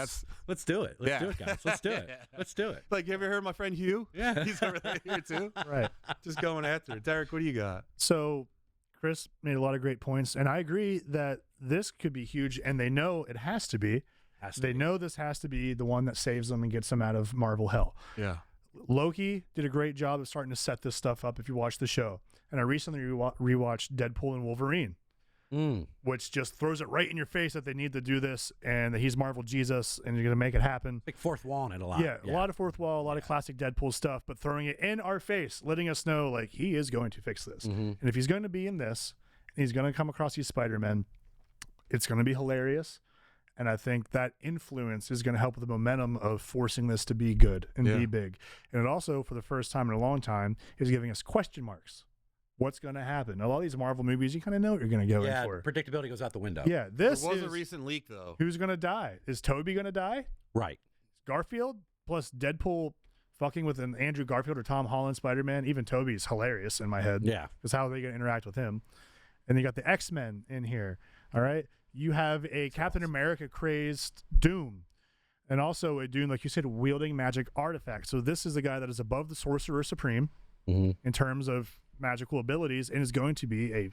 let's do it. Let's do it, guys. Let's do it. Yeah. Let's do it. Like, you ever heard my friend Hugh? Yeah. He's over there here too. Right. Just going after it. Derek, what do you got? So Chris made a lot of great points, and I agree that this could be huge, and they know it has to be. They know this has to be the one that saves them and gets them out of Marvel hell. Yeah. Loki did a great job of starting to set this stuff up if you watch the show. And I recently rewatched Deadpool and Wolverine, which just throws it right in your face that they need to do this and that he's Marvel Jesus and you're going to make it happen. Like fourth wall in it a lot. Yeah, a lot of fourth wall, a lot of classic Deadpool stuff, but throwing it in our face, letting us know like he is going to fix this. And if he's going to be in this, and he's going to come across these Spider-Men, it's going to be hilarious. And I think that influence is going to help with the momentum of forcing this to be good and be big. And it also, for the first time in a long time, is giving us question marks. What's going to happen? A lot of these Marvel movies, you kind of know what you're going to go in for. Predictability goes out the window. Yeah, this There was is a recent leak though. who's going to die. Is Toby going to die? Right. Garfield plus Deadpool fucking with an Andrew Garfield or Tom Holland Spider-Man. Even Toby's hilarious in my head. Yeah. Because how are they going to interact with him? And you got the X-Men in here. All right. You have a Captain America crazed Doom. And also a Doom, like you said, wielding magic artifacts. So this is the guy that is above the Sorcerer Supreme in terms of magical abilities and is going to be a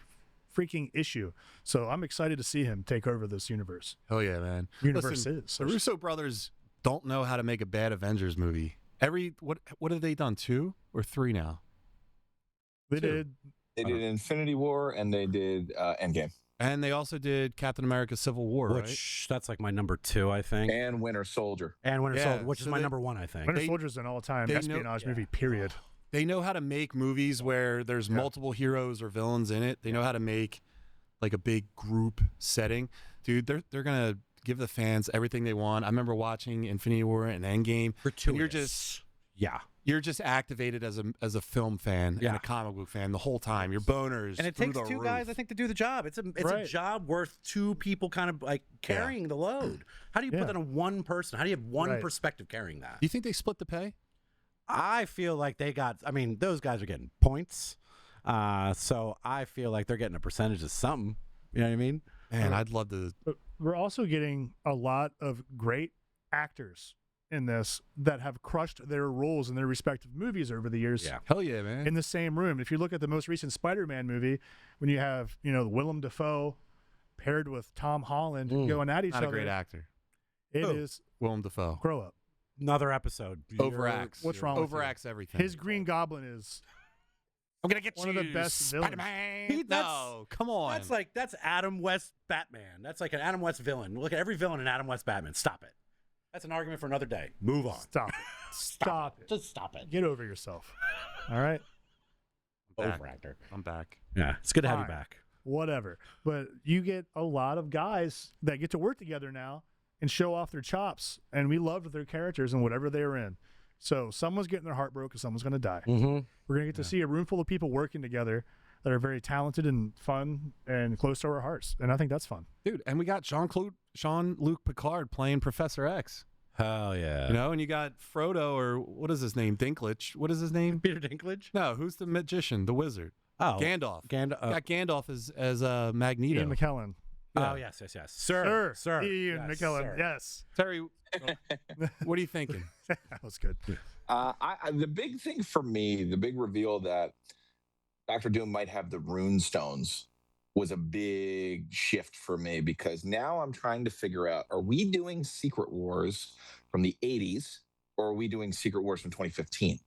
freaking issue. So I'm excited to see him take over this universe. Hell yeah, man. Universes. The Russo brothers don't know how to make a bad Avengers movie. What have they done? 2 or 3 now? They did. They did Infinity War and they did Endgame. And they also did Captain America Civil War, Which that's like my number 2, I think. And Winter Soldier. And Winter Soldier, which is so my they- number 1, I think. Winter Soldier's an all-time they know- espionage movie, period. They know how to make movies where there's multiple heroes or villains in it. They know how to make like a big group setting. Dude, they're going to give the fans everything they want. I remember watching Infinity War and Endgame. And you're just activated as a film fan and a comic book fan the whole time. Your boners. And it through takes the 2 roof. guys, I think, to do the job. It's a job worth 2 people kind of like carrying the load. How do you put that on one person? How do you have one perspective carrying that? Do you think they split the pay? I feel like those guys are getting points. So I feel like they're getting a percentage of something. You know what I mean? Man, I'd love to. But we're also getting a lot of great actors in this that have crushed their roles in their respective movies over the years. Yeah. Hell yeah, man. In the same room. If you look at the most recent Spider-Man movie, when you have, Willem Dafoe paired with Tom Holland going at each Not other. a great actor. It is Willem Dafoe. grow up. Another episode. Overacts. What's wrong with you? Overacts everything. His Green Goblin is I'm gonna get one of the best Spider-Man. No, come on. That's Adam West Batman. That's like an Adam West villain. Look at every villain in Adam West Batman. Stop it. That's an argument for another day. Move on. Stop it. Stop it. Just stop it. Get over yourself. All right? Overactor. I'm back. Yeah, it's good to have you Fine. back. Whatever. But you get a lot of guys that get to work together now and show off their chops, and we loved their characters and whatever they were in. So someone's getting their heart broken, someone's going to die. Mm-hmm. We're going to get to see a room full of people working together that are very talented and fun and close to our hearts, and I think that's fun. Dude, and we got Jean-Luc Picard playing Professor X. Hell yeah. And you got Frodo, or what is his name? Dinklage. What is his name? Peter Dinklage? No, who's the magician, the wizard? Oh. Gandalf. Gandalf. Got Gandalf as Magneto. Ian McKellen. Oh, yes. Sir. Ian Yes, McKellen. sir. Yes. Terry, what are you thinking? That was good. The big thing for me, the big reveal that Dr. Doom might have the rune stones was a big shift for me, because now I'm trying to figure out, are we doing Secret Wars from the 80s or are we doing Secret Wars from 2015?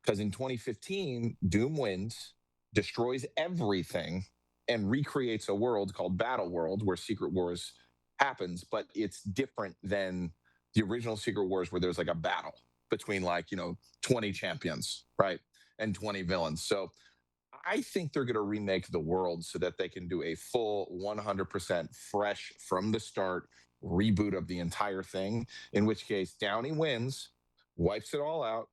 Because in 2015, Doom wins, destroys everything, and recreates a world called Battle World where Secret Wars happens, but it's different than the original Secret Wars where there's like a battle between 20 champions, right? and 20 villains. So I think they're going to remake the world so that they can do a full 100% fresh from the start reboot of the entire thing, in which case Downey wins, wipes it all out.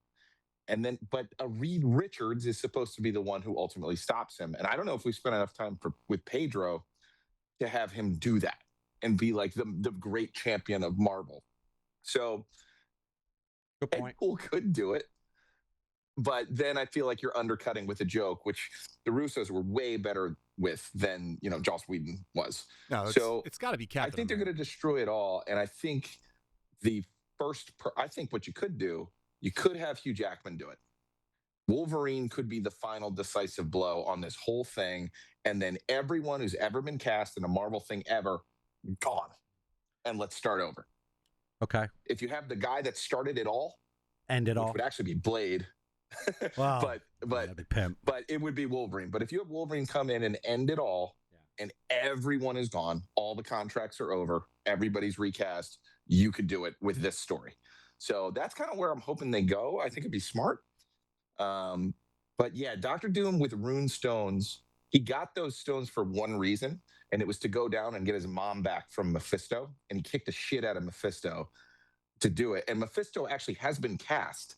And then, but Reed Richards is supposed to be the one who ultimately stops him. And I don't know if we spent enough time with Pedro to have him do that and be like the great champion of Marvel. So Good point. Deadpool could do it. But then I feel like you're undercutting with a joke, which the Russos were way better with than, Joss Whedon was. No, it's got to be Captain I think they're going to destroy it all. And I think I think what you could do, you could have Hugh Jackman do it. Wolverine could be the final decisive blow on this whole thing. And then everyone who's ever been cast in a Marvel thing ever, gone. And let's start over. Okay. If you have the guy that started it all, End it which all. would actually be Blade. Wow. but pimp. but it would be Wolverine. But if you have Wolverine come in and end it all, and everyone is gone, all the contracts are over, everybody's recast, you could do it with this story. So that's kind of where I'm hoping they go. I think it'd be smart. But yeah, Doctor Doom with rune stones, he got those stones for one reason, and it was to go down and get his mom back from Mephisto, and he kicked the shit out of Mephisto to do it. And Mephisto actually has been cast.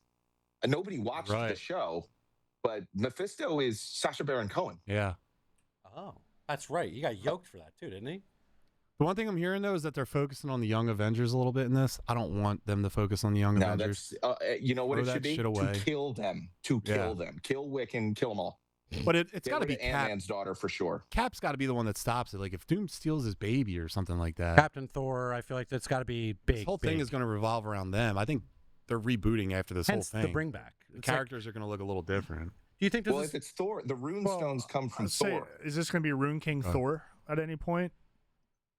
And nobody watched the show, but Mephisto is Sacha Baron Cohen. Yeah. Oh, that's right. You got yoked for that too, didn't he? The one thing I'm hearing, though, is that they're focusing on the Young Avengers a little bit in this. I don't want them to focus on the Young Avengers. You know what Throw it should that be? shit away. To kill them. Kill Wiccan, kill them all. But it's got to be Ant-Man's daughter for sure. Cap's got to be the one that stops it. Like if Doom steals his baby or something like that. Captain Thor, I feel like that's got to be big. This whole thing is going to revolve around them. I think they're rebooting after this Hence whole thing. the bring back. The characters are going to look a little different. Do you think this Well, is... if it's Thor, the rune stones come from Thor. Is this going to be Rune King Thor at any point?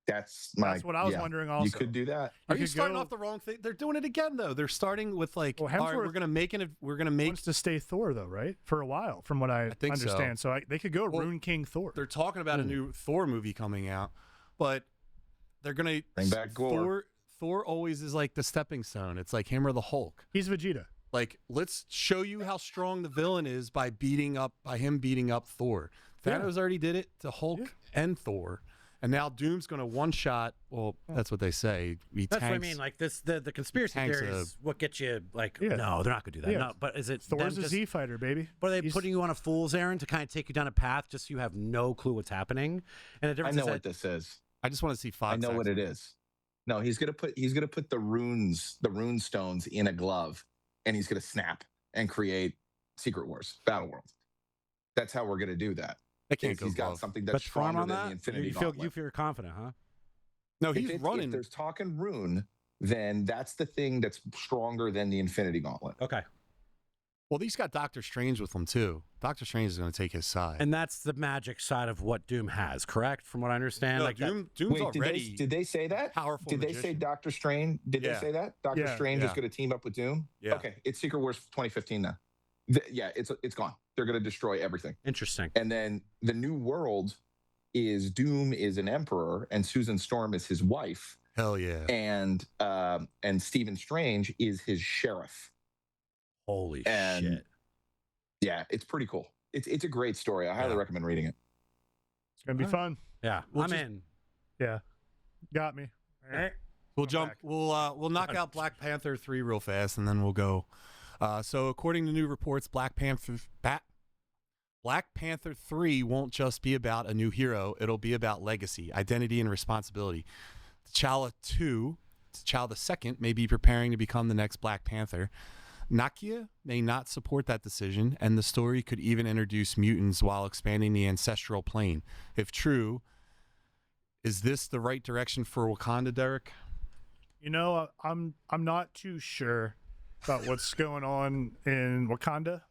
That's what I was wondering also. You could do that. Are you starting off the wrong thing? They're doing it again, though. They're starting with like, all right, we're going to make wants to stay Thor, though, right? For a while, from what I think understand. So they could go Rune King Thor. They're talking about a new Thor movie coming out, but they're going to bring back Gore. Thor always is like the stepping stone. It's like him or the Hulk. He's Vegeta. Like, let's show you how strong the villain is by him beating up Thor. Thanos already did it to Hulk and Thor. And now Doom's going to one-shot. Well, that's what they say. That's what I mean. Like this, the conspiracy theory is what gets you like. No, they're not going to do that. No, but is it Thor's a Z fighter, baby? But are they putting you on a fool's errand to kind of take you down a path just so you have no clue what's happening? And the difference I know what this is. I just want to see Fox. I know what it is. No, he's gonna put the rune stones in a glove, and he's gonna snap and create Secret Wars, Battle World. That's how we're gonna do that. He's got something that's stronger than the Infinity Gauntlet. You feel confident, huh? No, he's running. If there's talking rune, then that's the thing that's stronger than the Infinity Gauntlet. Okay. Well, he's got Doctor Strange with him too. Doctor Strange is going to take his side, and that's the magic side of what Doom has, correct? From what I understand, no, like Doom's already. Did they say that? Powerful. Did they say Doctor Strange? Did they say that Doctor Strange is going to team up with Doom? Yeah. Okay, it's Secret Wars 2015 now. It's gone. They're going to destroy everything. Interesting. And then the new world is Doom is an emperor and Susan Storm is his wife. Hell yeah. And Stephen Strange is his sheriff. Holy shit. Yeah, it's pretty cool. It's a great story. I highly recommend reading it. It's gonna be fun. Yeah, I'm in. Yeah, got me. We'll jump. We'll knock out Black Panther 3 real fast, and then we'll go. So, according to new reports, Black Panther 3 won't just be about a new hero. It'll be about legacy, identity, and responsibility. T'Challa 2, T'Challa II, may be preparing to become the next Black Panther. Nakia may not support that decision, and the story could even introduce mutants while expanding the ancestral plane. If true, is this the right direction for Wakanda, Derek? You know, I'm not too sure about what's going on in Wakanda.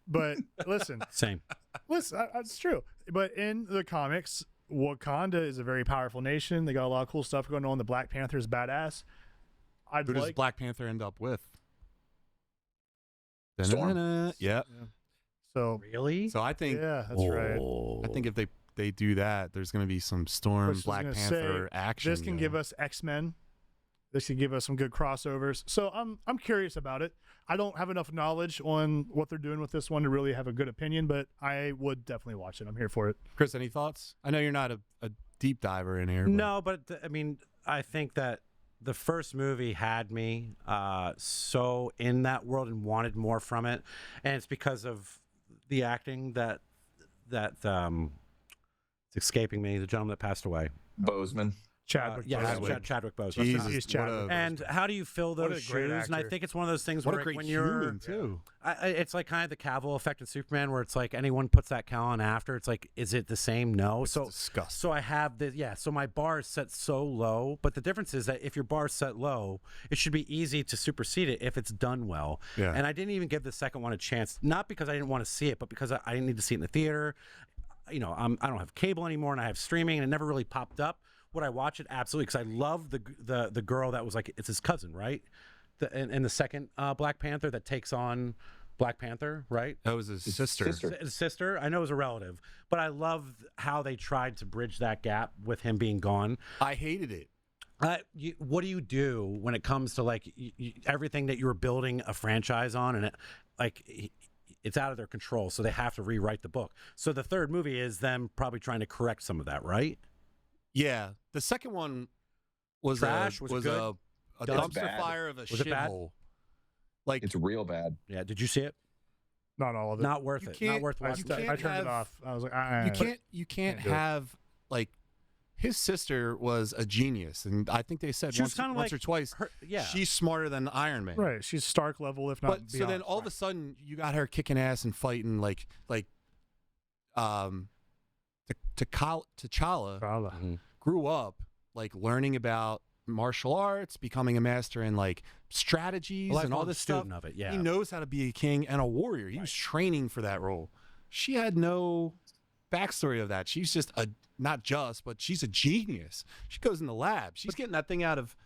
But listen. Same. Listen, that's true. But in the comics, Wakanda is a very powerful nation. They got a lot of cool stuff going on. The Black Panther is badass. Who does Black Panther end up with? Storm. Yeah. So really? So I think that's right. I think if they do that, there's going to be some Storm Black Panther action. This can give us X-Men. This could give us some good crossovers. So I'm curious about it. I don't have enough knowledge on what they're doing with this one to really have a good opinion, but I would definitely watch it. I'm here for it. Chris, any thoughts? I know you're not a deep diver in here. But. No, but I mean, I think that the first movie had me so in that world and wanted more from it, and it's because of the acting that it's escaping me. The gentleman that passed away, Boseman. Chadwick. yeah, Chadwick Boseman. Jesus, He's Chadwick. And how do you fill What a those great shoes? And I actor. think it's one of those things What where a great when you're human too. it's like kind of the Cavill effect in Superman, where it's like anyone puts that cowl on after, it's like, is it the same? No. So Disgusting. So I have the so my bar is set so low, but the difference is that if your bar is set low, it should be easy to supersede it if it's done well. Yeah. And I didn't even give the second one a chance, not because I didn't want to see it, but because I didn't need to see it in the theater. You know, I don't have cable anymore, and I have streaming, and it never really popped up. Would I watch it? Absolutely, because I love the girl that was like, it's his cousin, right? In the second Black Panther that takes on Black Panther, right? That was his sister. His sister. I know it was a relative, but I love how they tried to bridge that gap with him being gone. I hated it. What do you do when it comes to like everything that you were building a franchise on, and it's out of their control, so they have to rewrite the book. So the third movie is them probably trying to correct some of that, right? Yeah, the second one was Trash? a Was it good? a That was dumpster bad. fire of a Was it bad? shithole. Like It's real bad. Yeah. Did you see it? Not all of it. Not worth You it. can't- Not worth I, watching. can't I turned have- it off. I was like, you can't do it. have like his sister was a genius, and I think they said She was once, kinda once like or twice. Yeah. She's smarter than Iron Man. Right. She's Stark level, if not But so beyond. then all of a sudden you got her kicking ass and fighting like T'Challa Valhalla. grew up like learning about martial arts, becoming a master in like strategies and all lifelong this stuff. student of it, yeah. He knows how to be a king and a warrior. He was training for that role. She had no backstory of that. She's just but she's a genius. She goes in the lab. She's getting that thing out of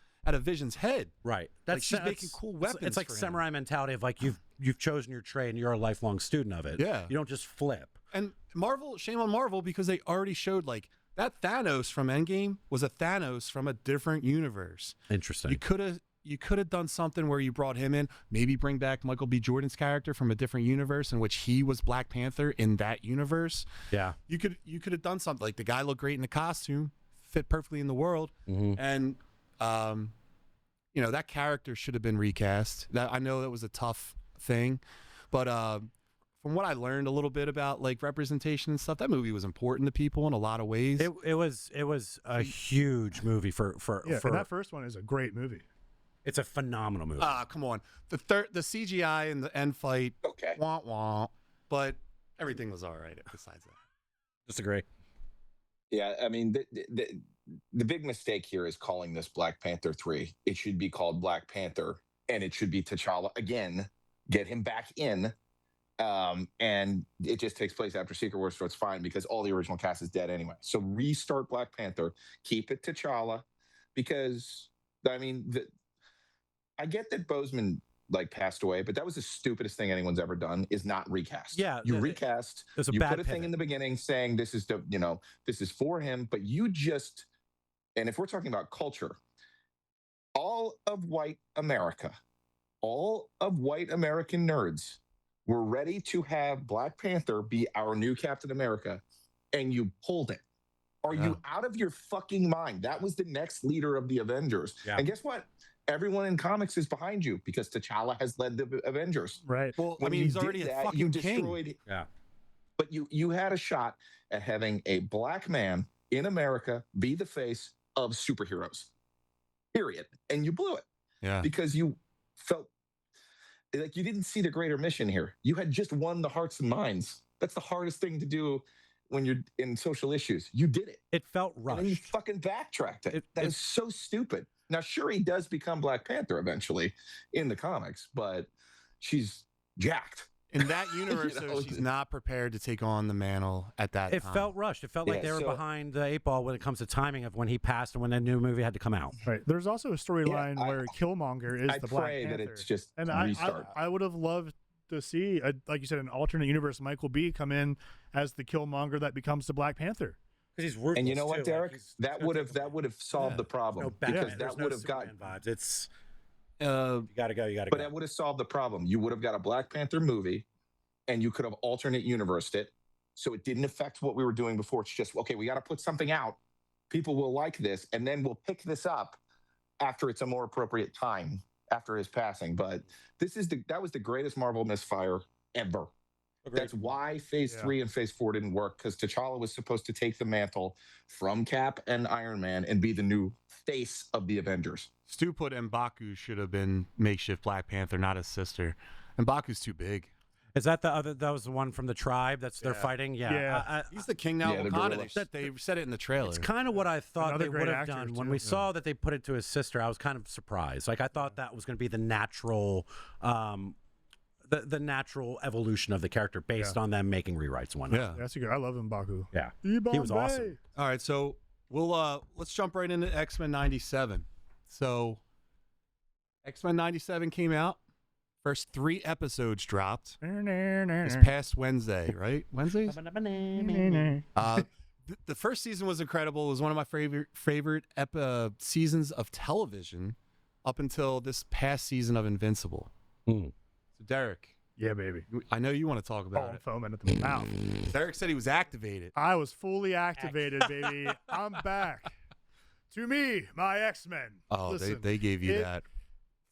Vision's head. Right. She's making cool weapons It's like for him. samurai mentality of like you've chosen your trade and you're a lifelong student of it. Yeah. You don't just flip. And Marvel, shame on Marvel, because they already showed like that Thanos from Endgame was a Thanos from a different universe. Interesting. You could have done something where you brought him in, maybe bring back Michael B. Jordan's character from a different universe in which he was Black Panther in that universe. Yeah. You could have done something like the guy looked great in the costume, fit perfectly in the world, and that character should have been recast. That I know that was a tough thing, but from what I learned a little bit about like representation and stuff, that movie was important to people in a lot of ways. It was a huge movie for Yeah, and that first one is a great movie. it's a phenomenal movie. Come on, the CGI and the end fight, Okay. wah wah, but everything was all right besides that. Disagree. Yeah, I mean, the big mistake here is calling this Black Panther 3. It should be called Black Panther, and it should be T'Challa again. Get him back in, and it just takes place after Secret Wars, so it's fine because all the original cast is dead anyway. So restart Black Panther, keep it T'Challa, because I mean, I get that Boseman like passed away, but that was the stupidest thing anyone's ever done. Is not recast. Yeah, you recast. There's a You bad put a thing pivot. in the beginning saying this is this is for him, but you just, and if we're talking about culture, all of white American nerds were ready to have Black Panther be our new Captain America, and you pulled it. Are you out of your fucking mind? That was the next leader of the Avengers. Yeah. And guess what? Everyone in comics is behind you because T'Challa has led the Avengers. Right. Well, When I mean, you he's did already a that, fucking you king. destroyed. Yeah. But you had a shot at having a black man in America be the face of superheroes. Period. And you blew it Yeah. because you felt like you didn't see the greater mission here. You had just won the hearts and minds. That's the hardest thing to do when you're in social issues. You did it. It felt And then you rushed. fucking backtracked it. That it- is so stupid. Now, sure, he does become Black Panther eventually in the comics, but she's jacked. In that universe, You though, know, she's not prepared to take on the mantle at that It time. felt rushed. It felt like Yeah, they were so- behind the 8 ball when it comes to timing of when he passed and when the new movie had to come out. Right. There's also a storyline I- where Killmonger is I the Black pray Panther. that it's just and restart. I would have loved to see, like you said, an alternate universe Michael B come in as the Killmonger that becomes the Black Panther. Because he's ruthless. And you know what, too. Derek? Like, he's that gonna would take have them that all. would have solved the problem No because Batman. that There's would no have got. Superman vibes. It's Uh, you gotta go. You gotta But go. that would have solved the problem. You would have got a Black Panther movie, and you could have alternate universed it, so it didn't affect what we were doing before. It's just okay. We got to put something out. People will like this, and then we'll pick this up after it's a more appropriate time after his passing. But that was the greatest Marvel misfire ever. Agreed. That's why Phase 3 and Phase 4 didn't work, because T'Challa was supposed to take the mantle from Cap and Iron Man and be the new face of the Avengers. Stu put M'Baku should have been makeshift Black Panther, not his sister. M'Baku's too big. Is that the other? That was the one from the tribe they're fighting. Yeah, Yeah. He's the king now. Yeah, of the Wakanda. gorilla. They said it in the trailer. it's kind of what I thought Another they great would have actor, done when too. we saw that they put it to his sister. I was kind of surprised. Like I thought that was going to be the natural, the natural evolution of the character based on them making rewrites and whatnot. Yeah. That's a good. I love M'Baku. Yeah, he was awesome. All right, so we'll let's jump right into X-Men 97. So X-Men 97 came out. First 3 episodes dropped this past Wednesday, right? Wednesday? The first season was incredible. It was one of my favorite seasons of television up until this past season of Invincible. So Derek, Yeah, baby. I know you want to talk Oh, about I'm it. foaming at the mouth. Derek said he was activated. I was fully activated, baby. I'm back. To me, my X-Men. Oh, Listen, they gave you it- that.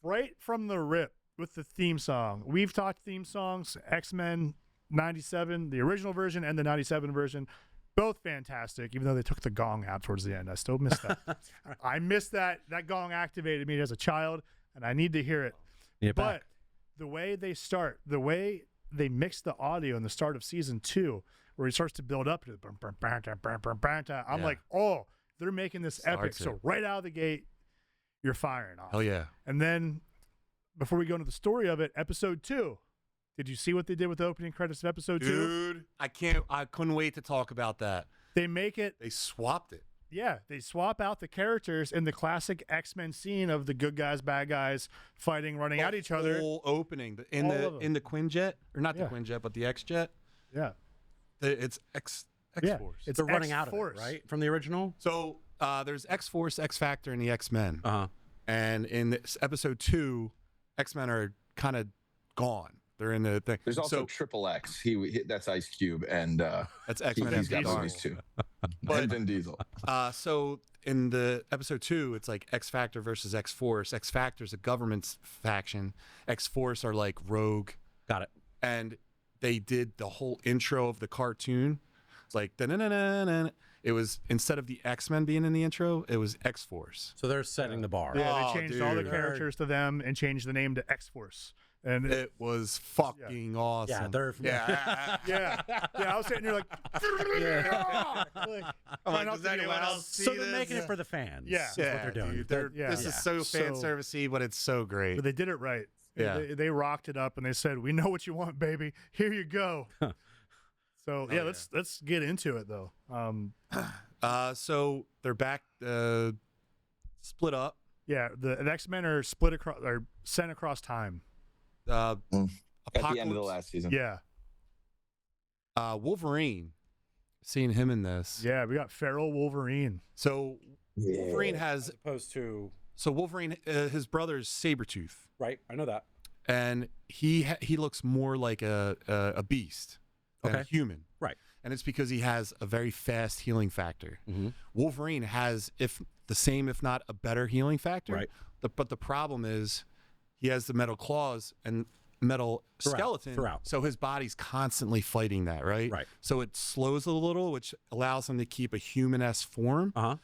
right from the rip with the theme song. We've talked theme songs, X-Men 97, the original version and the 97 version. Both fantastic, even though they took the gong out towards the end. I still miss that. I miss that. That gong activated me as a child, and I need to hear it. Yeah, But the way they start, the way they mix the audio in the start of season 2, where it starts to build up to the I'm Yeah. like, oh, they're making this epic. Starts So it. right out of the gate, you're firing off. Hell yeah. And then before we go into the story of it, episode 2. Did you see what they did with the opening credits of episode 2? Dude, I couldn't wait to talk about that. They make it, They swapped it. yeah, they swap out the characters in the classic X-Men scene of the good guys, bad guys fighting, running at each other. Whole opening All of them. in the Quinjet, or not Yeah. the Quinjet, but the X-Jet. Yeah. It's X Yeah. Force. It's they're running out of it, X-Force. right? From the original. So there's X Force, X Factor, and the X Men. Uh-huh. And in this episode 2, X Men are kind of gone. They're in the thing. There's also so Triple X. That's Ice Cube, and that's X Men. he's got Diesel. movies too. But- And Vin Diesel. So in the episode 2, it's like X Factor versus X Force. X Factor's a government faction. X Force are like rogue. Got it. And they did the whole intro of the cartoon. It's like da-na-na-na-na. It was, instead of the X-Men being in the intro, it was X Force. So they're setting the bar. Yeah, Oh, they changed all the dude. characters to them and changed the name to X-Force. And It was fucking awesome. Yeah, they're Yeah. yeah, I was sitting here like, I'm trying not does to be anyone loud. else see So they're this? making it for the fans. Yeah. is what they're doing. Dude, they're- Yeah. This is so fan servicey, but it's so great. But they did it right. Yeah. They rocked it up and they said, "We know what you want, baby. Here you go." So yeah, yeah. let's get into it though. So they're back, split up. Yeah, the X-Men are split across or sent across time. At the end of the Apocalypse. last season. Yeah, Wolverine, seeing him in this. yeah, we got feral Wolverine. So Wolverine has, As opposed to his brother's Sabretooth, right. I know that. and he looks more like a beast than a Okay. human. Right. And it's because he has a very fast healing factor. Mhm. Wolverine has if not a better healing factor. Right. But the problem is he has the metal claws and metal skeleton. throughout. So his body's constantly fighting that, right? Right. So it slows a little, which allows him to keep a human-esque form. Uh huh.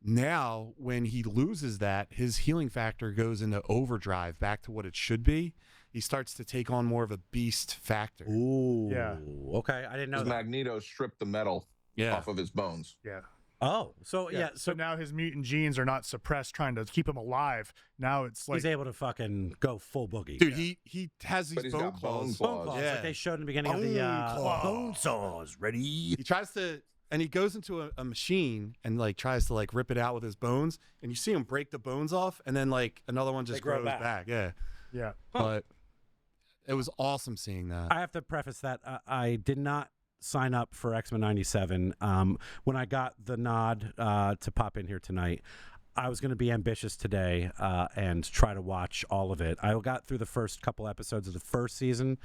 Now, when he loses that, his healing factor goes into overdrive back to what it should be. He starts to take on more of a beast factor. Ooh. Yeah. Okay. I didn't know Because that. Magneto stripped the metal Yeah. off of his bones. Yeah, Oh. So yeah. So So now his mutant genes are not suppressed, trying to keep him alive. Now it's like he's able to fucking go full boogie. Dude, he has But these he's bone got bone claws. claws. Bone claws, Yeah. like they showed in the beginning of the Bone claw. bone saws. Ready? He tries to, and he goes into a machine and like tries to like rip it out with his bones, and you see him break the bones off, and then like another one just They grow grows back. back. Yeah, yeah. but it was awesome seeing that. I have to preface that I did not sign up for X-Men 97. When I got the nod to pop in here tonight, I was going to be ambitious today and try to watch all of it. I got through the first couple episodes of the first season.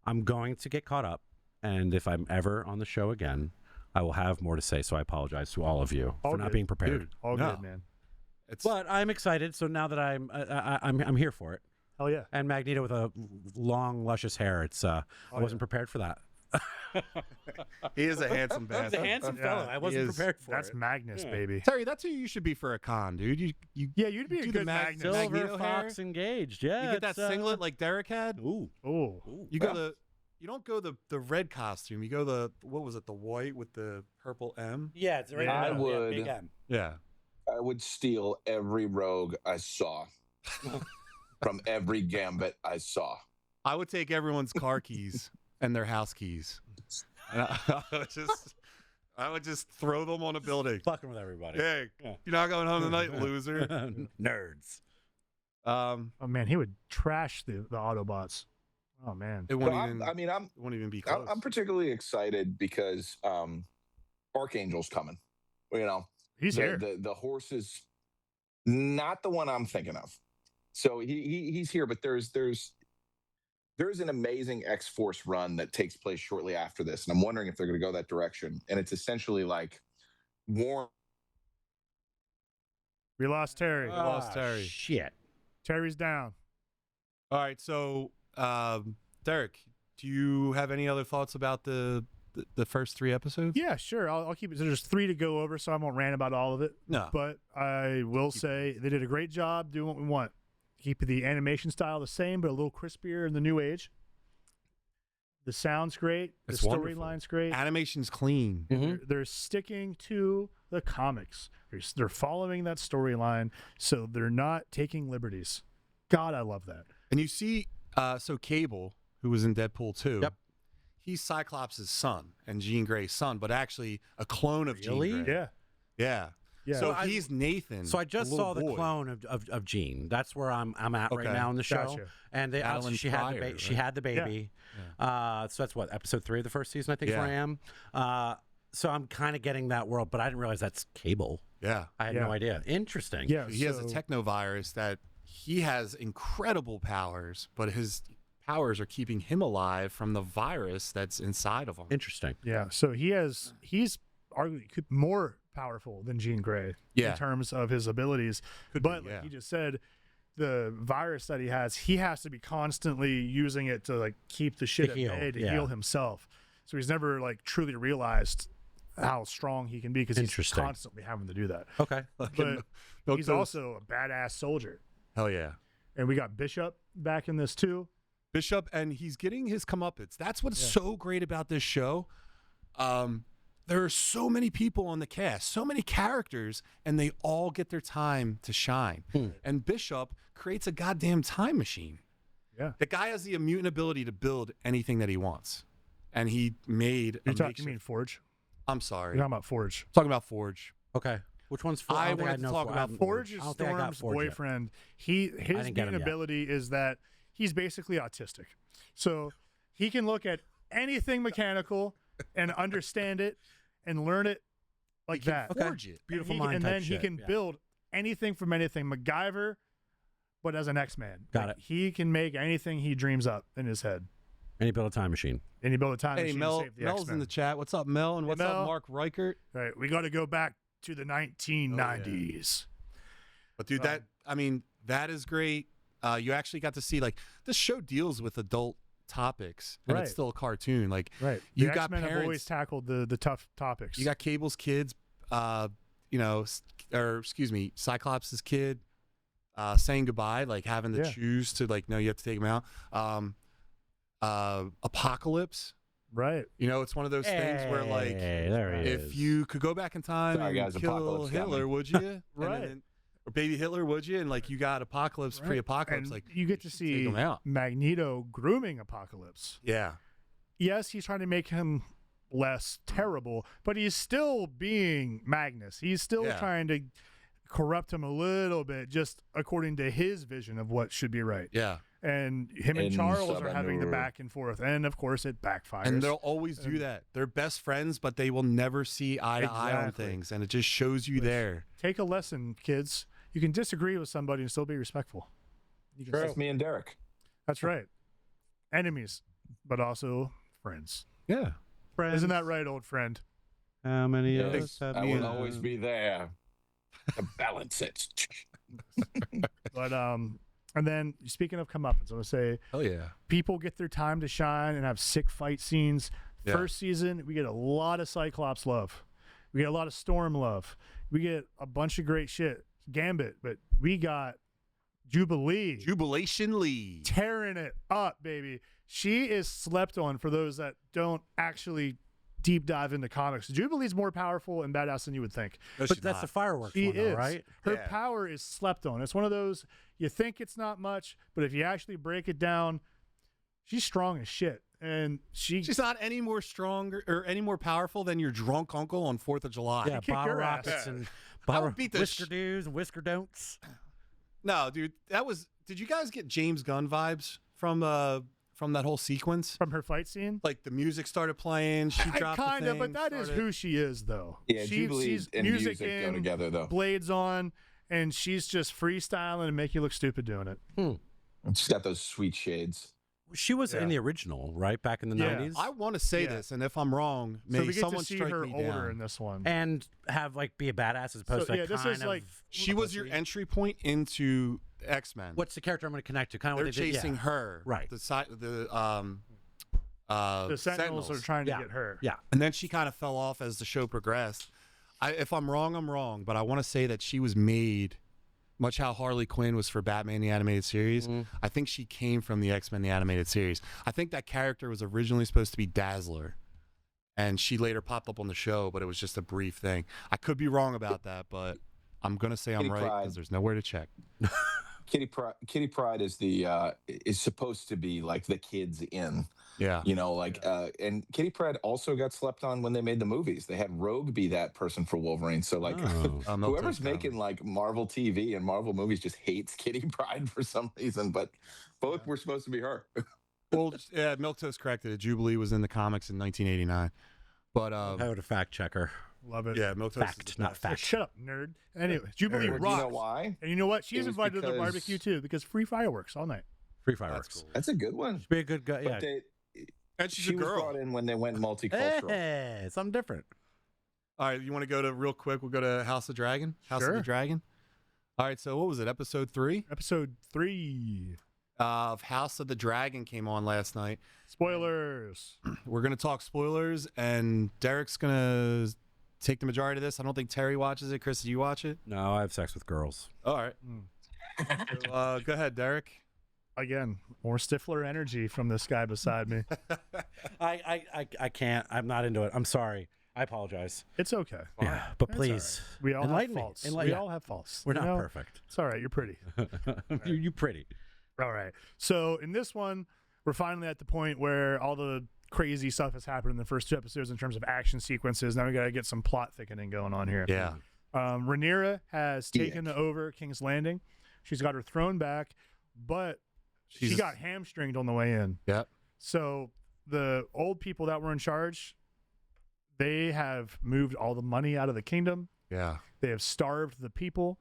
I'm going to get caught up, and if I'm ever on the show again, I will have more to say. So I apologize to all of you for not being prepared. Dude, All no. good, man. But I'm excited. So now that I'm here for it. Hell yeah. And Magneto with a long, luscious hair. It's I wasn't prepared for that. He is a handsome He's a bastard. handsome Yeah, fellow. I wasn't prepared for That's it. Magnus, baby. Terry, that's who you should be for a con, dude. You Yeah, you'd be a do good the Magnus. Silver Magneto Fox hair? engaged. Yeah, you get that it's, singlet like Derek had. Ooh. Oh, You go you don't go the red costume. You go the what was it? The white with the purple M. Yeah, it's right I in the middle. would- Yeah, big M. Yeah. I would steal every rogue I saw from every gambit I saw. I would take everyone's car keys and their house keys. And I would just throw them on a building. Fucking with everybody. Hey, Yeah. you're not going home tonight, loser. Nerds. oh man, he would trash the Autobots. Oh man. It But won't even. I'm It won't even be close. I'm particularly excited because Archangel's coming. You know, He's here. the horse is not the one I'm thinking of. So he's here, but there's an amazing X-Force run that takes place shortly after this, and I'm wondering if they're going to go that direction. And it's essentially like Warren. We lost Terry. lost Terry. Shit. Terry's down. All right, so Derek, do you have any other thoughts about the first 3 episodes? Yeah, sure. I'll keep it. So there's 3 to go over, so I won't rant about all of it. No. But I will say they did a great job doing what we want. Keep the animation style the same, but a little crispier in the new age. The sound's great. It's the wonderful. storyline's great. Animation's clean. They're sticking to the comics. They're following that storyline, so they're not taking liberties. God, I love that. And you see, so Cable, who was in Deadpool 2, Yep. he's Cyclops' son and Jean Grey's son, but actually a clone of Really? Jean Grey. Yeah. Yeah. Yeah. So So he's Nathan. So I just little saw the boy. clone of Jean. That's where I'm at right Okay. now in the show. Gotcha. And they Adeline she had Pryor, she right? had the baby. So that's what, episode 3 of the first season, I think, is Yeah. where I am. So I'm kind of getting that world, but I didn't realize that's Cable. Yeah. I had Yeah. no idea. Interesting. Yeah. He has a so- technovirus that he has incredible powers, but his powers are keeping him alive from the virus that's inside of him. Interesting. Yeah. So he's arguably more powerful than Jean Grey Yeah. in terms of his abilities. Could be, But yeah. like you just said, the virus that he has to be constantly using it to like keep the shit To at heal, bay to yeah. heal himself. So he's never like truly realized how strong he can be because he's Interesting. constantly having to do that. Okay. But Milk he's those- also a badass soldier. hell yeah. And we got Bishop back in this too. Bishop, and he's getting his comeuppance. That's what's Yeah. so great about this show. There are so many people on the cast, so many characters, and they all get their time to shine. And Bishop creates a goddamn time machine. Yeah. The guy has the immune ability to build anything that he wants. And he made You a talking makeshift- mean Forge? I'm sorry. You're talking about Forge. talking about Forge. Okay. Which one's I don't think wanted to know talk Forge. about I haven't- Forge is I don't think I got Storm's Forge yet. boyfriend. His didn't get main him yet. ability is that he's basically autistic. So he can look at anything mechanical and understand it and learn it like that. Okay. Forge it. Beautiful and mind and type then shit, he can yeah. build anything from anything. MacGyver, but as an X-Man. Got Like, it. He can make anything he dreams up in his head. And he built a time machine. And he built a time Hey, machine Mel, to save the Mel's X-Men. in the chat. What's up, Mel? And what's Mel. up, Mark Reichert? All right, we got to go back to the 1990s. But dude, that is great. You actually got to see, like, this show deals with adult topics, and Right. it's still a cartoon. Like, Right. you the got X-Men have parents- always tackled the tough topics. you got Cable's kids, Cyclops' kid, saying goodbye, like having to Yeah. choose to, like, no, you have to take him out. Apocalypse, right. it's one of those things where, like, Hey, there he if is. you could go back in time Sorry, and guys, kill Apocalypse got Hitler, me. would you? Right. Or baby Hitler, would you? And, like, you got Apocalypse, Right. pre-apocalypse, And like, you get to should take see him out. Magneto grooming Apocalypse. Yeah. Yes, he's trying to make him less terrible, but he's still being Magnus. He's still Yeah. trying to corrupt him a little bit, just according to his vision of what should be right. Yeah. And him and In Charles are having the Sabanur. back and forth, and of course it backfires. And they'll always do that. They're best friends, but they will never see eye to eye on Exactly. things, and it just shows you there. Take a lesson, kids. You can disagree with somebody and still be respectful. That's me and Derek. That's right. Enemies, but also friends. Yeah. Isn't that right, old friend? How many of Yes, us have I you? will always be there to balance it. But and then speaking of comeuppance, I'm gonna say Oh yeah. people get their time to shine and have sick fight scenes. Yeah. First season, we get a lot of Cyclops love. We get a lot of Storm love. We get a bunch of great shit. Gambit, but we got Jubilee Jubilation Lee. tearing it up, baby. She is slept on for those that don't actually deep dive into comics. Jubilee's more powerful and badass than you would think. No, But she's that's not. the fireworks She one, though, is. right? Her Yeah. power is slept on. It's one of those, you think it's not much, but if you actually break it down, she's strong as shit. And She's not any more stronger or any more powerful than your drunk uncle on 4th of July. Yeah, kick bottle your ass. rockets and I bottle would beat the whisker do's and whisker don'ts. No, dude, that was. Did you guys get James Gunn vibes from that whole sequence? from her fight scene. Like the music started playing, she dropped the Kind of, but thing, that is started- who she is, though. Yeah, She- Jubilee she's and music go in, together, though. blades on, and she's just freestyling and make you look stupid doing it. She's got those sweet shades. She was Yeah. in the original, right? Back in the Yeah. 90s. I want to say Yeah. this, and if I'm wrong, So may we get someone to see strike her me older down. in this one. and have like be a badass as opposed So, to yeah, this kind is of like- She was your entry point into X-Men. What's the character I'm going to connect to? Kind of They're what they did. chasing Yeah. her, Right. The The Sentinels are trying to Yeah. get her. Yeah. and then she kind of fell off as the show progressed. If I'm wrong, I'm wrong, but I want to say that she was made much how Harley Quinn was for Batman the Animated Series. I think she came from the X-Men the Animated Series. I think that character was originally supposed to be Dazzler, and she later popped up on the show, but it was just a brief thing. I could be wrong about that, but I'm gonna say I'm Kitty right Pryde. because there's nowhere to check. Kitty Pryde is is supposed to be like the kids in, Yeah. and Kitty Pryde also got slept on when they made the movies. They had Rogue be that person for Wolverine. So like Oh. Milk whoever's Toast making like Marvel TV and Marvel movies just hates Kitty Pryde for some reason, but both were supposed to be her. Well, yeah, Milquetoast corrected it. Jubilee was in the comics in 1989, but I would a fact checker. Love it. yeah, Milquetoast. Fact, not Yeah, fact. shut up, nerd. Anyway, Jubilee Do you rocks. know why? And you know what? She's It was invited to the because- barbecue too because free fireworks all night. Free fireworks. cool. That's a good one. Be a good guy. But Yeah. And she's she a was girl. brought in when they went multicultural. Hey, something different. All right, you want to go to real quick? We'll go to House of Dragon. House of Sure. the Dragon. All right, so what was it? Episode 3 Episode 3. of House of the Dragon came on last night. Spoilers. We're gonna talk spoilers, and Derek's gonna take the majority of this. I don't think Terry watches it. Chris, did you watch it? No, I have sex with girls. All right. So, go ahead, Derek. Again, more Stifler energy from this guy beside me. I can't. I'm not into it. I'm sorry. I apologize. It's okay. Yeah, but It's all please. We all Enlighten have me. faults. Enlighten- We yeah. all have faults. We're You not know? perfect. It's all right. You're pretty. You pretty. All right. So in this one, we're finally at the point where all the crazy stuff has happened in the first 2 episodes in terms of action sequences. Now we got to get some plot thickening going on here. Yeah. Rhaenyra has Yeah. taken over King's Landing. She's got her throne back, but she She's- got hamstringed on the way in. Yep. So the old people that were in charge, they have moved all the money out of the kingdom. Yeah. They have starved the people.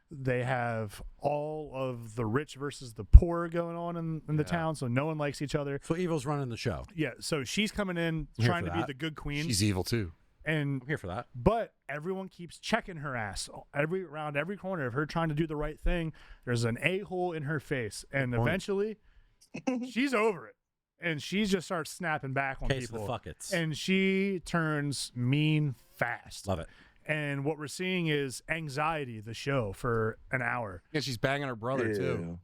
They have all of the rich versus the poor going on in the Yeah. town, so no one likes each other. So evil's running the show. Yeah, so she's coming in here trying for to be that. the good queen, She's evil too. and I'm here for that. but everyone keeps checking her ass around every corner of her trying to do the right thing. There's an a-hole in her face, and point. eventually she's over it, and she just starts snapping back on Case of people, the fuckets. and she turns mean fast. Love it. And what we're seeing is Anxiety, the show, for an hour. Yeah, she's banging her brother too.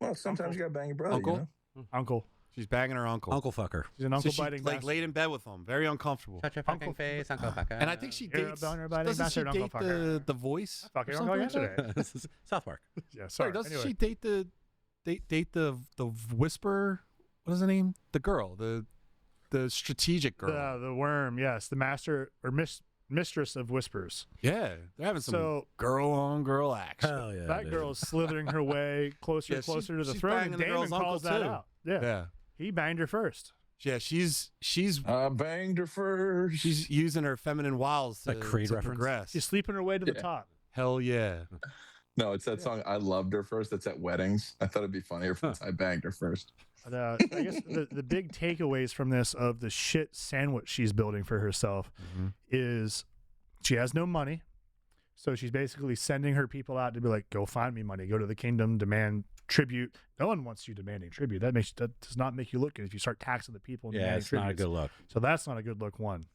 Well, sometimes you got to bang your brother. Uncle? You know? Uncle. She's banging her uncle. Uncle fucker. She's an So uncle she biting like bastard. laid in bed with him, very uncomfortable. Shut your Uncle fucking face, Uncle fucker. And I think she You're a dates. boner biting Doesn't she bastard, Uncle date fucker. the voice? Fuck or your something uncle like that? yesterday. South Park. Yeah, Sorry, sorry. doesn't Anyway. she date the whisperer? What is the name? The girl, the strategic girl. The worm, yes. The master or Mistress of Whispers. Yeah, they're having some So girl on girl action. Hell yeah. that dude. girl is slithering her way closer Yeah, and closer to the she's throne, banging and the Damon girl's uncle, calls that too. out. Yeah. Yeah, He banged her first. yeah, she's I banged her first. she's using her feminine wiles to, That Creed to reference? progress. She's sleeping her way to the Yeah. top. Hell yeah. No, it's that song. I loved her first. That's at weddings. I thought it'd be funnier if I banged her first. But, I guess the big takeaways from this of the shit sandwich she's building for herself is she has no money. So she's basically sending her people out to be like, go find me money, go to the kingdom, demand tribute. No one wants you demanding tribute. That does not make you look good if you start taxing the people. And Yeah, demanding it's not a tributes. good look. So that's not a good look, one.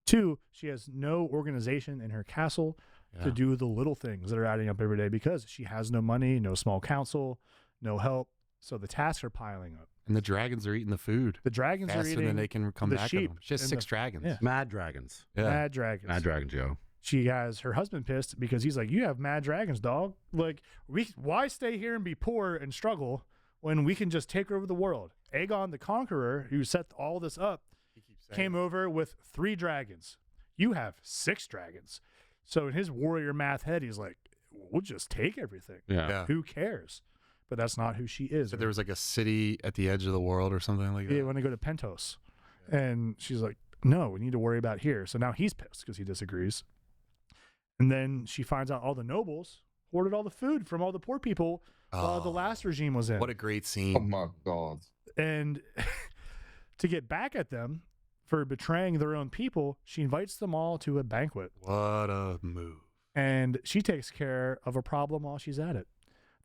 Two, she has no organization in her castle to do the little things that are adding up every day because she has no money, no small council, no help. So the tasks are piling up. And the dragons are eating the food The dragons are faster eating than they can come the back. sheep At them. She has and 6 the- dragons. yeah. Mad dragons. Yeah. mad dragons. Mad dragons, yo. She has her husband pissed because he's like, you have mad dragons, dog. Like, why stay here and be poor and struggle when we can just take over the world? Aegon the Conqueror, who set all this up, came over with 3 dragons. You have 6 dragons. So in his warrior math head, he's like, we'll just take everything. Yeah. Who cares? But that's not who she is. So there was like a city at the edge of the world or something like that. Yeah, when they go to Pentos. And she's like, no, we need to worry about here. So now he's pissed because he disagrees. And then she finds out all the nobles hoarded all the food from all the poor people while the last regime was in. What a great scene. Oh my god! And to get back at them for betraying their own people, she invites them all to a banquet. What a move. And she takes care of a problem while she's at it.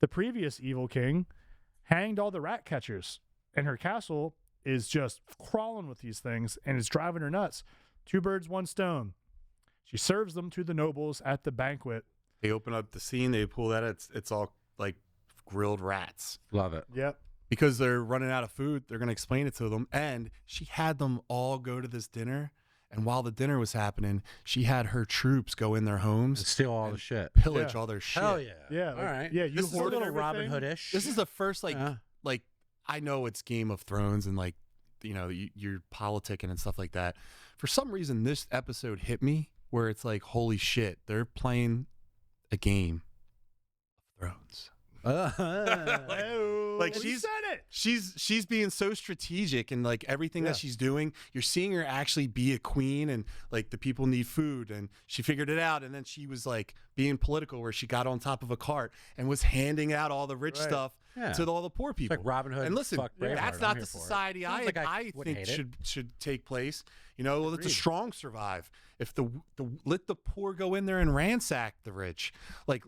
The previous evil king hanged all the rat catchers, and her castle is just crawling with these things, and it's driving her nuts. 2 birds, 1 stone. She serves them to the nobles at the banquet. They open up the scene, they pull that, it's all like grilled rats. Love it. Yep. Because they're running out of food, they're going to explain it to them. And she had them all go to this dinner. And while the dinner was happening, she had her troops go in their homes, Steal all the shit. pillage Yeah. all their shit. Hell yeah. Yeah. All right. Yeah, you This is a hoarded little Robin everything. Hood-ish. This is the first, Yeah. like I know it's Game of Thrones and like, you're politicking and stuff like that. For some reason, this episode hit me where it's like, holy shit, they're playing a game of Thrones. Like He she's said it. she's being so strategic and like everything Yeah. that she's doing, you're seeing her actually be a queen and like the people need food and she figured it out. And then she was like being political where she got on top of a cart and was handing out all the rich Right. stuff Yeah. to all the poor It's people. like Robin Hood. And listen, fuck Braveheart. that's I'm not here the for it. society Sounds like I wouldn't think hate it. should take place. Let the Agreed. strong survive. If let the poor go in there and ransack the rich, like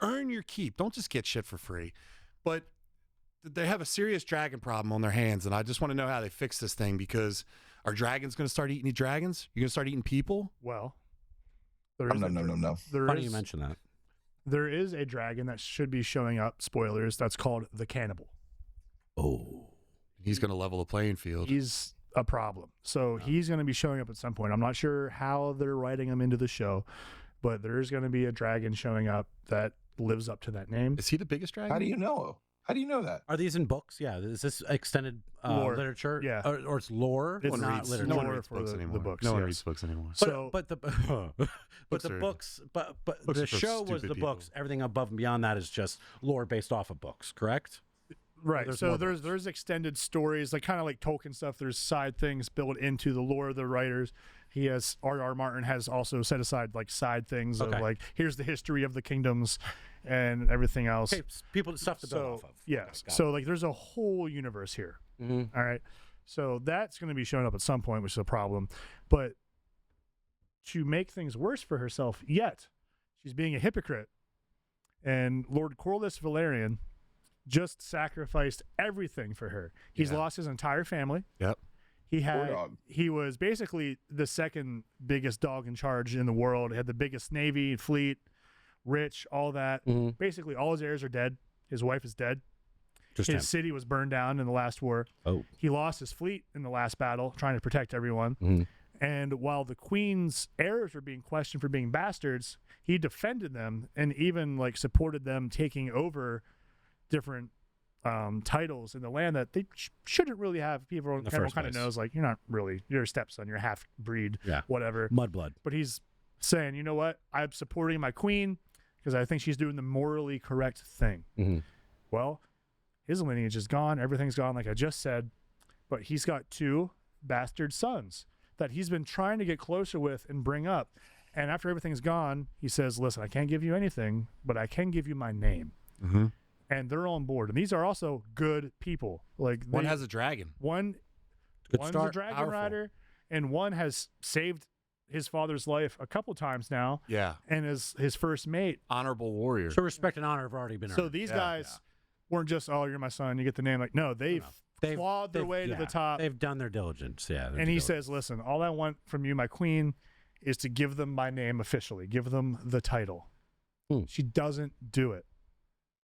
earn your keep. Don't just get shit for free. But they have a serious dragon problem on their hands, and I just want to know how they fix this thing because are dragons going to start eating dragons? You're going to start eating people? Well, there No, no. There Funny is- you mention that. There is a dragon that should be showing up. Spoilers. That's called the Cannibal. Oh. He's going to level the playing field. He's a problem. So he's going to be showing up at some point. I'm not sure how they're writing him into the show, but there's going to be a dragon showing up that lives up to that name. Is he the biggest dragon? How do you know? How do you know that? Are these in books? Yeah. Is this extended Lore. literature? Yeah. Or it's lore? It's not reads- literature. No one lore reads for books the anymore. books, No one yes. reads books anymore. But, So- but the Books the are- books but books the are for show was stupid the people. books. Everything above and beyond that is just lore based off of books, correct? Right. There's So more there's books. there's extended stories, like kind of like Tolkien stuff. There's side things built into the lore of the writers. He has R.R. Martin has also set aside like side things Okay. of like here's the history of the kingdoms and everything else. Okay, people stuff to build So off of. yes. Got So like there's a whole universe here. it. Mhm. All right. So that's going to be showing up at some point, which is a problem. But to make things worse for herself, yet she's being a hypocrite. And Lord Corlys Valerian just sacrificed everything for her. He's Yeah. lost his entire family. Yep. dog. He was basically the second biggest dog in charge in the world. He had the biggest navy, fleet, rich, all that. Mhm. Basically, all his heirs are dead. His wife is dead. Just His him. city was burned down in the last war. Oh. He lost his fleet in the last battle, trying to protect everyone. Mhm. And while the queen's heirs were being questioned for being bastards, he defended them and even like supported them taking over different titles in the land that they shouldn't really have. People the everyone first kind of place. knows, like, you're not really, you're a stepson, you're a half breed, Yeah. whatever. Mudblood. But he's saying, you know what? I'm supporting my queen because I think she's doing the morally correct thing. Mm-hmm. Well, his lineage is gone. Everything's gone, like I just said. But he's got 2 bastard sons that he's been trying to get closer with and bring up. And after everything's gone, he says, listen, I can't give you anything, but I can give you my name. Mm-hmm. And they're on board. And these are also good people. Like One has a dragon. one's a dragon Powerful. rider, and one has saved his father's life a couple times now, Yeah. and is his first mate. Honorable warrior. So respect and honor have already been So earned. these Yeah, guweren't just, oh, you're my son, you get the name. Like, no, they've clawed their way to the top. They've done their diligence. Yeah. And he says, listen, all I want from you, my queen, is to give them my name officially, give them the title. She doesn't do it.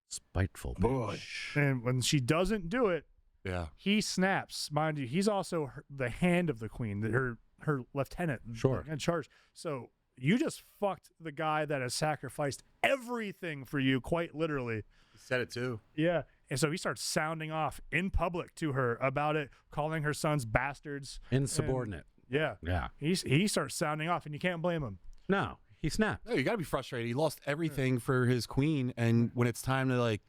spiteful Boy. bitch. And when she doesn't do it, Yeah. he snaps. Mind you, he's also the hand of the queen, her lieutenant Sure. in charge. So you just fucked the guy that has sacrificed everything for you, quite literally. He said it too. Yeah. And so he starts sounding off in public to her about it, calling her sons bastards. Insubordinate. Yeah. Yeah. He starts sounding off, and you can't blame him. No, he snapped. No, you got to be frustrated. He lost everything for his queen, and when it's time to like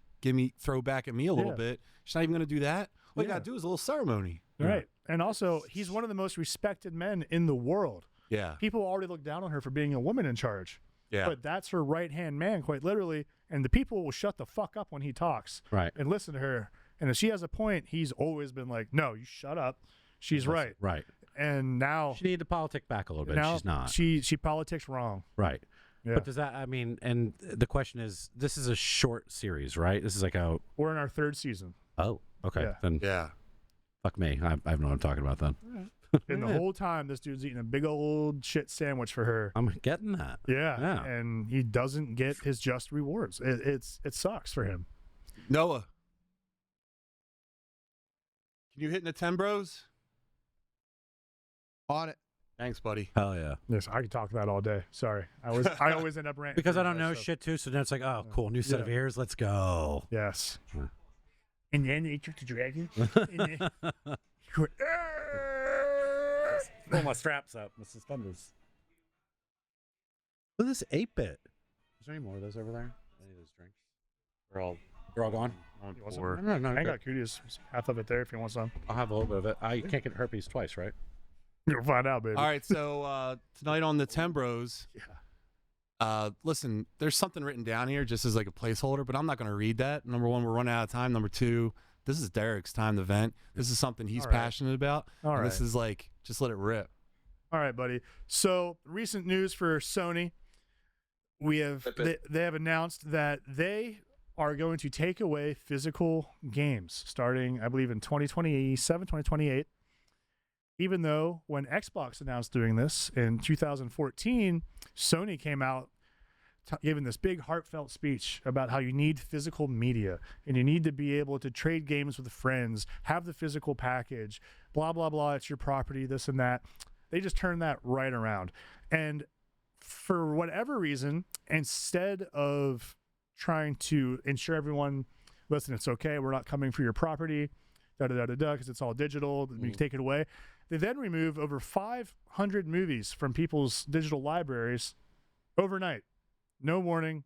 throw back at me a little Yeah. bit, she's not even going to do that. All you Yeah. got to do is a little ceremony. Right. And also, he's one of the most respected men in the world. Yeah. People already look down on her for being a woman in charge. Yeah. But that's her right-hand man, quite literally. And the people will shut the fuck up when he talks Right. and listen to her. And if she has a point, he's always been like, no, you shut up. She's right. Right. And now, She needed to politic back a little bit. now She's not. she politics wrong. Right. Yeah. But does that, I mean, and the question is, this is a short series, right? This is like a, We're in our 3rd season. oh, okay. Yeah. Then Yeah. fuck me. I don't know what I'm talking about then. And the whole time, this dude's eating a big old shit sandwich for her. I'm getting that. Yeah. Yeah. And he doesn't get his just rewards. It sucks for him. Noah. Can you hit in the 10 bros? On it. Thanks, buddy. Hell yeah. Yes, I could talk that all day. Sorry. I always end up ranting. Because for I you don't guys, know so- shit too, so then it's like, oh, cool, new set of Yeah. ears, let's go. Yes. Yeah. And then they took the dragon. Pull my straps up, my suspenders. Look at this 8-bit. Is there any more of those over there? Any of those drinks? They're all gone? You want some? Or- No, I good. got cooties. Half of it there if you want some. I'll have a little bit of it. You can't get herpes twice, right? You'll find out, baby. All right, so tonight on the 10 Bros, listen, there's something written down here just as like a placeholder, but I'm not going to read that. Number one, we're running out of time. Number two, this is Derek's time to vent. This is something he's All right. passionate about. All and right. this is like, just let it rip. All right, buddy. So recent news for Sony. We have they have announced that they are going to take away physical games starting, I believe, in 2027, 2028. Even though when Xbox announced doing this in 2014, Sony came out giving this big heartfelt speech about how you need physical media and you need to be able to trade games with friends, have the physical package, blah, blah, blah. It's your property, this and that. They just turned that right around. And for whatever reason, instead of trying to ensure everyone, listen, it's okay, we're not coming for your property, da-da-da-da-da, because it's all digital, we can take it away. They then remove over 500 movies from people's digital libraries overnight. No warning.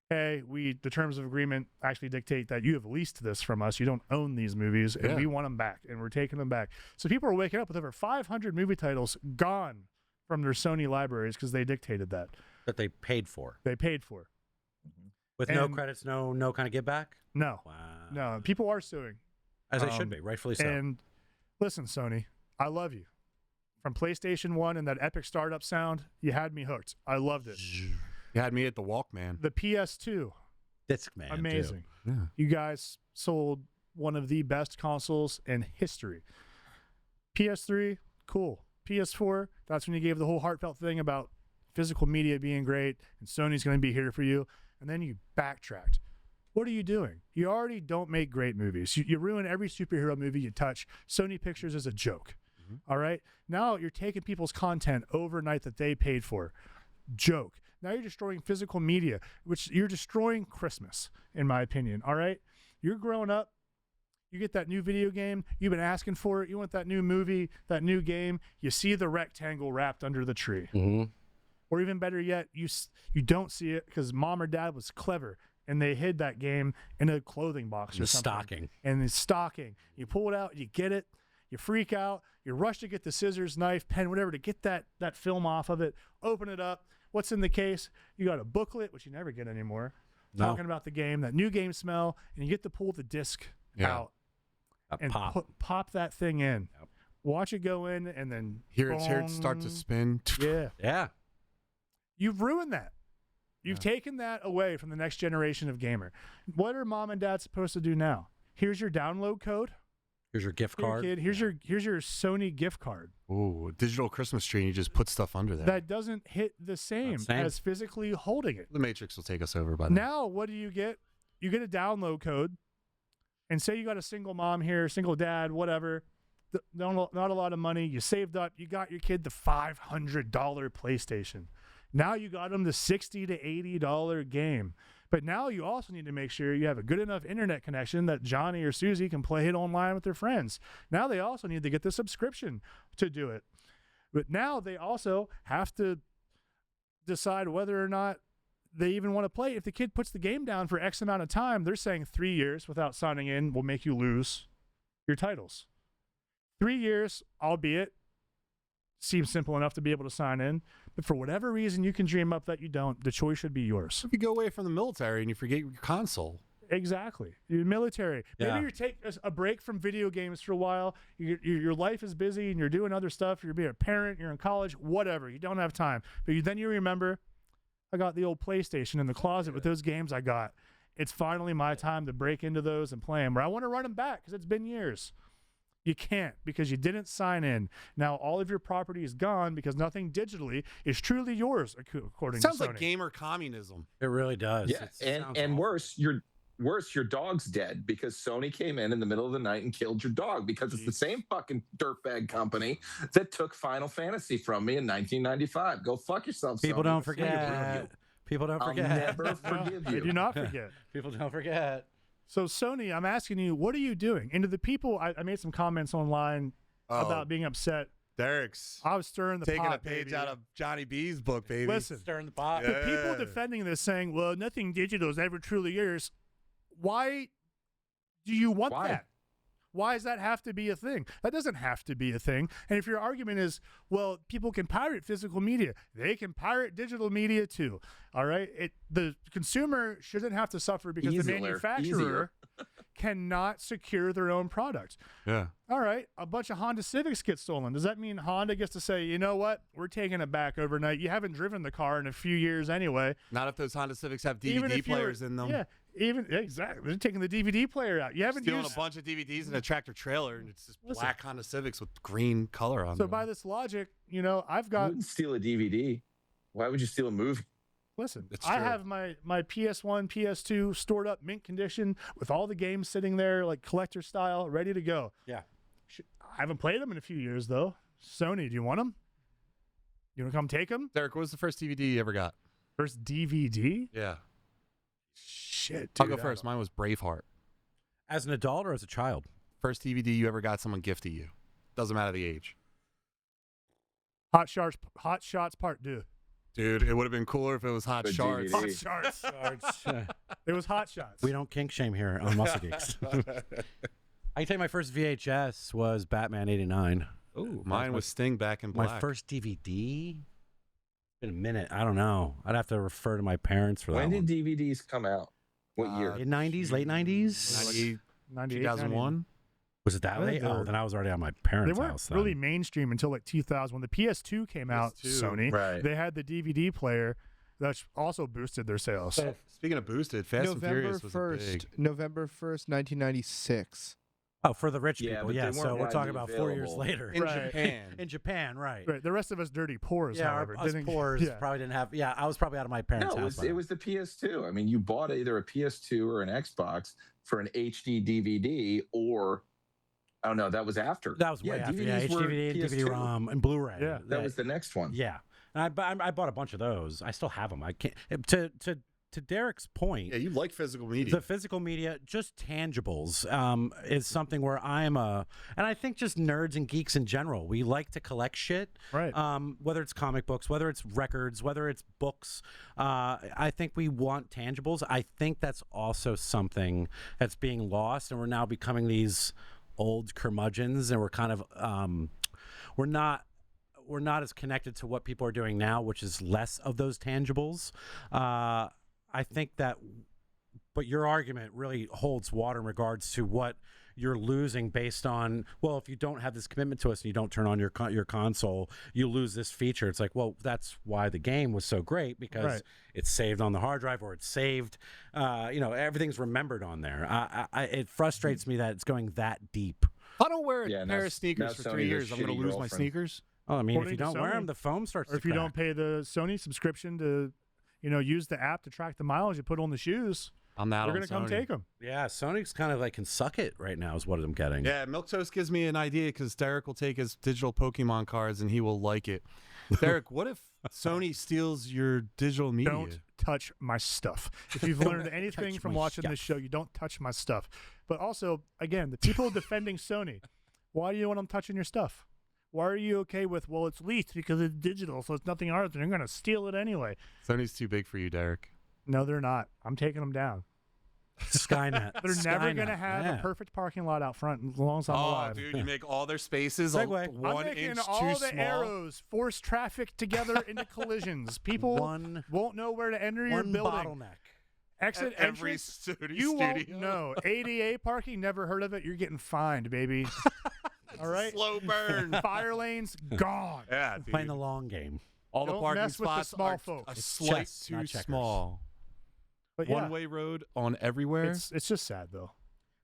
Hey, the terms of agreement actually dictate that you have leased this from us. You don't own these movies, and Yeah. we want them back, and we're taking them back. So people are waking up with over 500 movie titles gone from their Sony libraries because they dictated that. That they paid for. They paid for. With no And- credits, no kind of give back? No, Wow. no. People are suing. As they should be, rightfully so. And listen, Sony, I love you. From PlayStation 1 and that epic startup sound, you had me hooked. I loved it. You had me at the Walkman. The PS2, Discman, too. amazing. Yeah. You guys sold one of the best consoles in history. PS3, cool. PS4, that's when you gave the whole heartfelt thing about physical media being great and Sony's going to be here for you. And then you backtracked. What are you doing? You already don't make great movies. You ruin every superhero movie you touch. Sony Pictures is a joke. All right? Now you're taking people's content overnight that they paid for. Joke. Now you're destroying physical media, which you're destroying Christmas, in my opinion. All right? You're growing up You get that new video game. You've been asking for it. You want that new movie, that new game. You see the rectangle wrapped under the tree. Mm-hmm. Or even better yet, you don't see it because mom or dad was clever and they hid that game in a clothing box or something. Stocking. And it's stocking. You pull it out, you get it, you freak out, you rush to get the scissors, knife, pen, whatever to get that film off of it, open it up. What's in the case? You got a booklet, which you never get anymore, talking about the game, that new game smell, and you get to pull the disc out and pop that thing in. Yep. Watch it go in, and then here it start to spin. Yeah. Yeah. You've ruined that. You've taken that away from the next generation of gamer. What are mom and dad supposed to do now? Here's your download code. Here's your gift card. Kid, here's your Sony gift card. Ooh, digital Christmas tree, and you just put stuff under there. That doesn't hit the same as physically holding it. The Matrix will take us over by then. Now, what do you get? You get a download code, and say you got a single mom here, single dad, whatever. Not a lot of money. You saved up. You got your kid the $500 PlayStation. Now you got them the $60 to $80 game. But now you also need to make sure you have a good enough internet connection that Johnny or Susie can play it online with their friends. Now they also need to get the subscription to do it. But now they also have to decide whether or not they even want to play. If the kid puts the game down for X amount of time, they're saying 3 years without signing in will make you lose your titles. 3 years, albeit, seems simple enough to be able to sign in. But for whatever reason you can dream up that you don't, the choice should be yours. If you go away from the military and you forget your console. Exactly. You're military. Yeah. Maybe you take a break from video games for a while. Your life is busy and you're doing other stuff. You're being a parent. You're in college. Whatever. You don't have time. But then you remember, I got the old PlayStation in the closet with those games I got. It's finally my time to break into those and play them. Or I want to run them back because it's been years. You can't because you didn't sign in. Now all of your property is gone because nothing digitally is truly yours, according to Sony. Sounds like gamer communism. It really does. Yeah, and worse, your dog's dead because Sony came in the middle of the night and killed your dog because it's the same fucking dirtbag company that took Final Fantasy from me in 1995. Go fuck yourself. People Sony. don't forget. People don't forget. I'll never forgive you. I do not forget. People don't forget. So Sony, I'm asking you, what are you doing? And to the people, I made some comments online about being upset. Derek's I was stirring the taking pot, a page baby. out of Johnny B's book, baby. Listen, Stirring the pot. the people defending this saying, well, nothing digital is ever truly yours. Why do you want that? Why does that have to be a thing? That doesn't have to be a thing. And if your argument is, well, people can pirate physical media, they can pirate digital media too. All right? The consumer shouldn't have to suffer because the manufacturer cannot secure their own product. Yeah. All right, a bunch of Honda Civics get stolen. Does that mean Honda gets to say, you know what? We're taking it back overnight. You haven't driven the car in a few years anyway. Not if those Honda Civics have DVD players in them. Yeah, exactly. They're taking the DVD player out. You haven't stealing used a bunch of DVDs in a tractor trailer, and it's just black Honda Civics with green color on them. So by this logic, I've You got. wouldn't steal a DVD. Why would you steal a movie? Listen, It's I true. have my PS1, PS2 stored up mint condition with all the games sitting there like collector style, ready to go. Yeah. I haven't played them in a few years though. Sony, do you want them? You want to come take them? Derek, what was the first DVD you ever got? First DVD? Yeah. Shit, dude. I'll go first. Mine was Braveheart. As an adult or as a child? First DVD you ever got someone gift to you. Doesn't matter the age. Hot Shots Part 2. Dude, it would have been cooler if it was Hot The Shards. DVD. Hot Shots. It was Hot Shots. We don't kink shame here on Muscle Geeks. I can tell you my first VHS was Batman 89. Ooh, mine was Sting Back in Black. My first DVD? Been a minute. I don't know. I'd have to refer to my parents for that When one. did DVDs come out? What year? Mid 90s, late 90s? 98, 2001. Was it that I late? think Oh, they're- then I was already on my They parents' weren't house. Then. really mainstream until like 2000. When the PS2 came out, PS2, Sony, right. they had the DVD player that also boosted their sales. Speaking of boosted, Fast and Furious was a big. November 1st, 1996. Oh, for the rich Yeah, people, but yeah. they So weren't we're talking widely about 4 years available. later. In Right. Japan. In Japan, right. Right. The rest of us dirty poors, Yeah, however, us didn't poors yeah. probably didn't have. Yeah, I was probably out of my parents' No, house. it was the PS2. I mean, you bought either a PS2 or an Xbox for an HD DVD, or I don't know. That was after. That was way after. Yeah, DVDs were HDVD and PS2. DVD-ROM and Blu-ray. Yeah. That was the next one. Yeah, and I bought a bunch of those. I still have them. I can't to to Derek's point, Yeah, you like physical media. the physical media, just tangibles, is something where and I think just nerds and geeks in general, we like to collect shit. Right. Whether it's comic books, whether it's records, whether it's books, I think we want tangibles. I think that's also something that's being lost, and we're now becoming these old curmudgeons, and we're kind of we're not as connected to what people are doing now, which is less of those tangibles. I think that, but your argument really holds water in regards to what you're losing based on, well, if you don't have this commitment to us and you don't turn on your console, you lose this feature. It's like, well, that's why the game was so great, because it's saved on the hard drive, or it's saved, everything's remembered on there. It frustrates me that it's going that deep. If I don't wear a pair of sneakers for 3 Sony's a years, I'm going to shitty lose my girlfriend. sneakers. Oh, I mean, if According you to don't wear Sony, them, the foam starts Or to if you crack. don't pay the Sony subscription to, use the app to track the mileage you put on the shoes, I'm out we're on going to come Sony. take them. Yeah, Sony's kind of like can suck it right now is what I'm getting. Yeah, Milk Toast gives me an idea because Derek will take his digital Pokemon cards and he will like it. Derek, what if Sony steals your digital media? Don't touch my stuff. If you've learned anything from my watching stuff. this show, you don't touch my stuff. But also, again, the people defending Sony, why do you want them touching your stuff? Why are you okay with, well, it's leased because it's digital, so it's nothing ours, and they're going to steal it anyway? Sony's too big for you, Derek. No, they're not. I'm taking them down. Skynet. They're never going to Skynet, have yeah. a perfect parking lot out front as long as I'm alive. dude, you make all their spaces Segue. I'm 1 making inch all too the small. arrows force traffic together into collisions. People won't know where to enter your One building. bottleneck. Exit At every entrance. studio. You won't know. ADA parking, never heard of it. You're getting fined, baby. All right? Slow burn. Fire lanes, gone. Yeah, dude. Playing the long game. all the Don't parking mess with the spots small are folks. a It's slight chess, too not checkers. small. But yeah, One-way road on everywhere. it's just sad, though.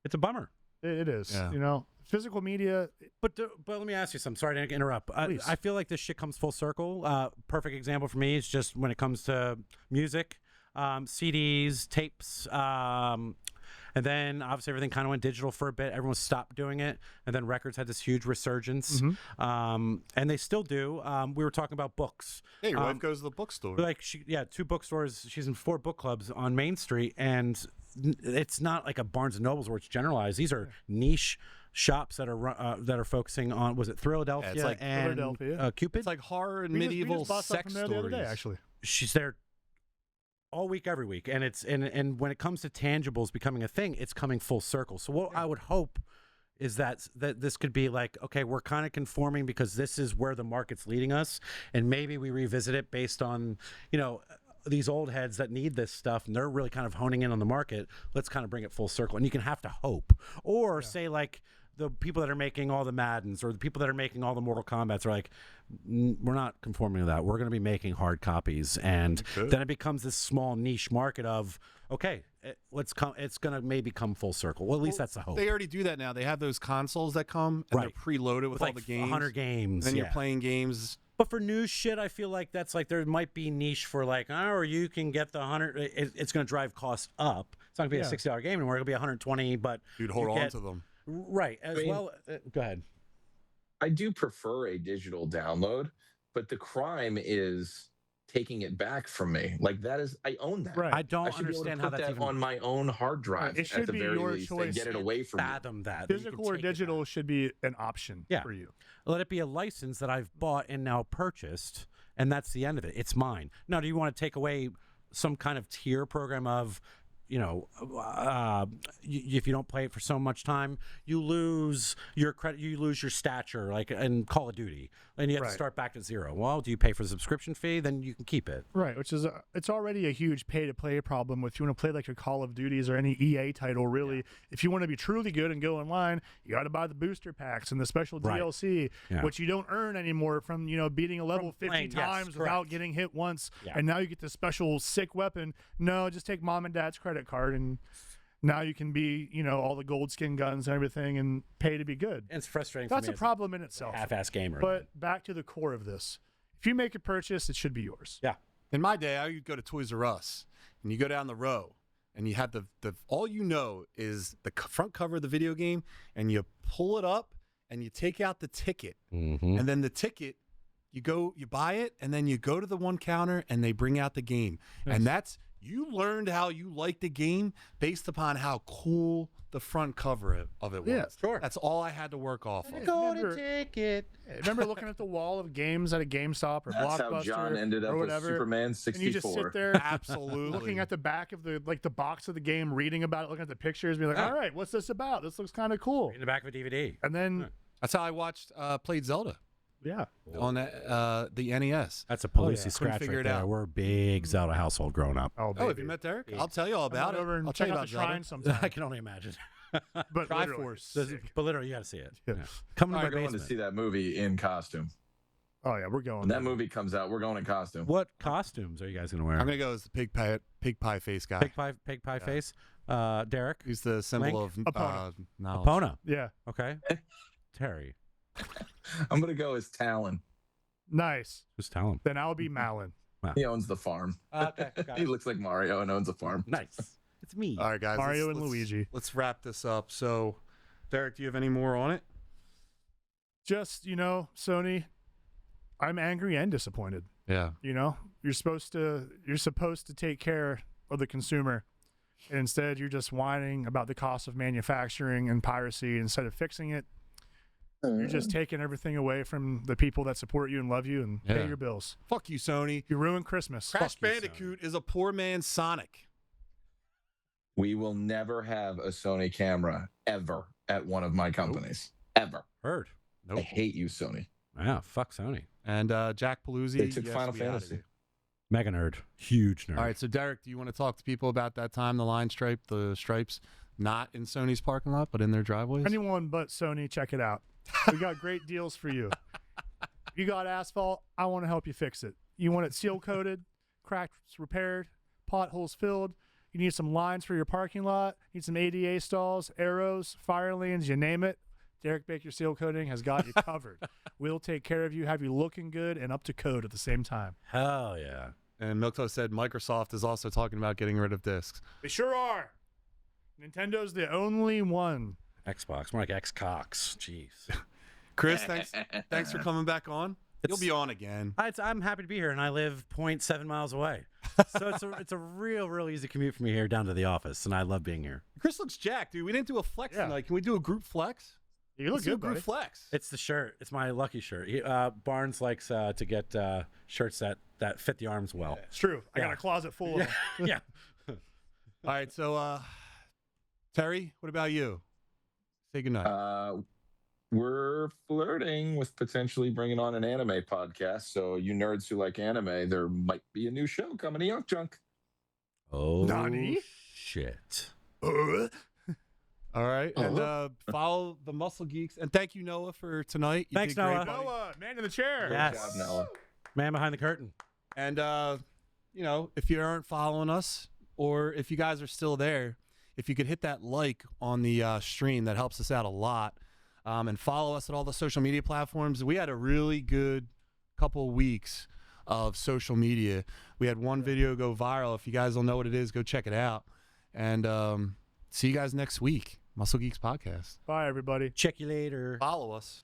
It's a bummer. It is. Yeah. Physical media, But let me ask you something. Sorry to interrupt. Please. I feel like this shit comes full circle. Perfect example for me is just when it comes to music, CDs, tapes, and then obviously everything kind of went digital for a bit. Everyone stopped doing it, and then records had this huge resurgence, and they still do. We were talking about books. Yeah, your wife goes to the bookstore. Like two bookstores. She's in 4 book clubs on Main Street, and it's not like a Barnes and Nobles where it's generalized. These are niche shops that are focusing on, was it Philadelphia it's like and Philadelphia. Cupid? It's like horror and we medieval just bought stuff sex from there stories. the other day, actually. She's there all week, every week, and it's and when it comes to tangibles becoming a thing, it's coming full circle. So what I would hope is that this could be like, okay, we're kind of conforming because this is where the market's leading us, and maybe we revisit it based on, these old heads that need this stuff, and they're really kind of honing in on the market. Let's kind of bring it full circle, and you can have to hope, or say like the people that are making all the Maddens or the people that are making all the Mortal Kombats are like, we're not conforming to that. We're going to be making hard copies, and then it becomes this small niche market of, okay, it's going to maybe come full circle. Well, at least that's the hope. They already do that now. They have those consoles that come and they're Right. preloaded with all like the games. 100 games. And then yeah. you're playing games. But for new shit, I feel like that's like there might be niche for like, or you can get the 100. It's going to drive costs up. It's not going to be a $60 game anymore. It'll be 120. But Dude, hold you on get- to them. Right. As well. Go ahead. I do prefer a digital download, but the crime is taking it back from me. Like that is, I own that. Right. I don't I should be able understand to how put that's that even on my own hard drive. It should at the be very your least choice. and get it away from me. fathom that. that you Physical can or take it digital back. should be an option for you. Let it be a license that I've bought and now purchased, and that's the end of it. It's mine. Now, do you want to take away some kind of tier program of, if you don't play it for so much time, you lose your credit, you lose your stature, like in Call of Duty, and you have to start back to zero. Well, do you pay for the subscription fee? Then you can keep it. Right, which is it's already a huge pay-to-play problem. If you want to play like your Call of Duties or any EA title, really, if you want to be truly good and go online, you got to buy the booster packs and the special DLC, which you don't earn anymore from beating a level 50 times without getting hit once, and now you get this special sick weapon. No, just take mom and dad's credit card and. Now you can be, all the gold skin guns and everything and pay to be good. And it's frustrating. That's for a me problem in itself. Half-ass gamer. But back to the core of this. If you make a purchase, it should be yours. Yeah. In my day, I would go to Toys R Us, and you go down the row, and you have the all is the front cover of the video game, and you pull it up, and you take out the ticket, and then the ticket, you buy it, and then you go to the one counter, and they bring out the game, and that's You learned how you liked the game based upon how cool the front cover of it was. Yeah, sure. That's all I had to work off of. Remember- ticket. Remember looking at the wall of games at a GameStop or That's how Blockbuster John ended up or with whatever, Superman and 64. you just sit there Absolutely. looking at the back of the box of the game, reading about it, looking at the pictures, being like, all right, what's this about? This looks kind of cool. In the back of a DVD. And then, That's how I played Zelda yeah, on the NES. That's a Oh, Palooza yeah. scratch Couldn't figure right it there. out. We're a big Zelda household growing up. oh, Oh, have baby. you met Derek? Yeah. I'll tell you all about Come it. on over and I'll tell check you out about the Zelda. shrine sometime. I can only imagine. But literally, Triforce. But literally, you got to see it. Yeah. Yeah. Come to We're my going basement. to see that movie in costume. oh yeah, we're going. When that movie comes out, we're going in costume. What costumes are you guys going to wear? I'm gonna go as the pig pie face guy. Pig pie Yeah. face. Derek. He's the symbol Link? of Epona. knowledge. Epona. Yeah, Okay. Terry. I'm going to go as Talon. nice. Who's Talon? Then I'll be Malin. He owns the farm. Okay. Got He it. looks like Mario and owns a farm. Nice. It's me. All right, guys. Mario let's- and let's- Luigi. Let's wrap this up. So, Derek, do you have any more on it? Just Sony, I'm angry and disappointed. Yeah. You're supposed to take care of the consumer, and instead you're just whining about the cost of manufacturing and piracy. Instead of fixing it, you're just taking everything away from the people that support you and love you and pay Yeah. your bills. Fuck you, Sony. You ruined Christmas. Crash you, Bandicoot is a poor man's Sonic. We will never have a Sony camera ever at one of my companies. Ever. Heard. I hate you, Sony. Yeah. Fuck Sony. And Jack Paluzzi. They took you have Final to be outta Fantasy. here. Mega nerd. Huge nerd. All right, so Derek, do you want to talk to people about that time the stripes not in Sony's parking lot but in their driveways? Anyone but Sony, check it out. We got great deals for you. You got asphalt, I want to help you fix it. You want it seal coated, cracks repaired, potholes filled. You need some lines for your parking lot. Need some ADA stalls, arrows, fire lanes, you name it. Derek Baker Seal Coating has got you covered. We'll take care of you, have you looking good and up to code at the same time. Hell yeah. And Milko said Microsoft is also talking about getting rid of discs. They sure are. Nintendo's the only one. Xbox. More like Xcox. Jeez. Chris, thanks for coming back on. You'll be on again. I'm happy to be here, and I live 0.7 miles away. So it's a real easy commute for me here down to the office, and I love being here. Chris looks jacked, dude. We didn't do a flex Yeah. tonight. Can we do a group flex? You look Let's do a good, group buddy. flex. It's the shirt. It's my lucky shirt. Barnes likes to get shirts that fit the arms well. It's true. I got Yeah. a closet full of Yeah. them. Yeah. All right, so Terry, what about you? Say goodnight. We're flirting with potentially bringing on an anime podcast. So you nerds who like anime, there might be a new show coming to Young Junk. Oh, Nani? shit. All right, and follow the Muscle Geeks. And thank you, Noah, for tonight. You Thanks, did great, Noah. buddy. Noah, man in the chair. Yes. Good job, Noah. Man behind the curtain. And if you aren't following us, or if you guys are still there, if you could hit that like on the stream, that helps us out a lot. And follow us at all the social media platforms. We had a really good couple of weeks of social media. We had one video go viral. If you guys don't know what it is, go check it out. And see you guys next week. Muscle Geeks Podcast. Bye, everybody. Check you later. Follow us.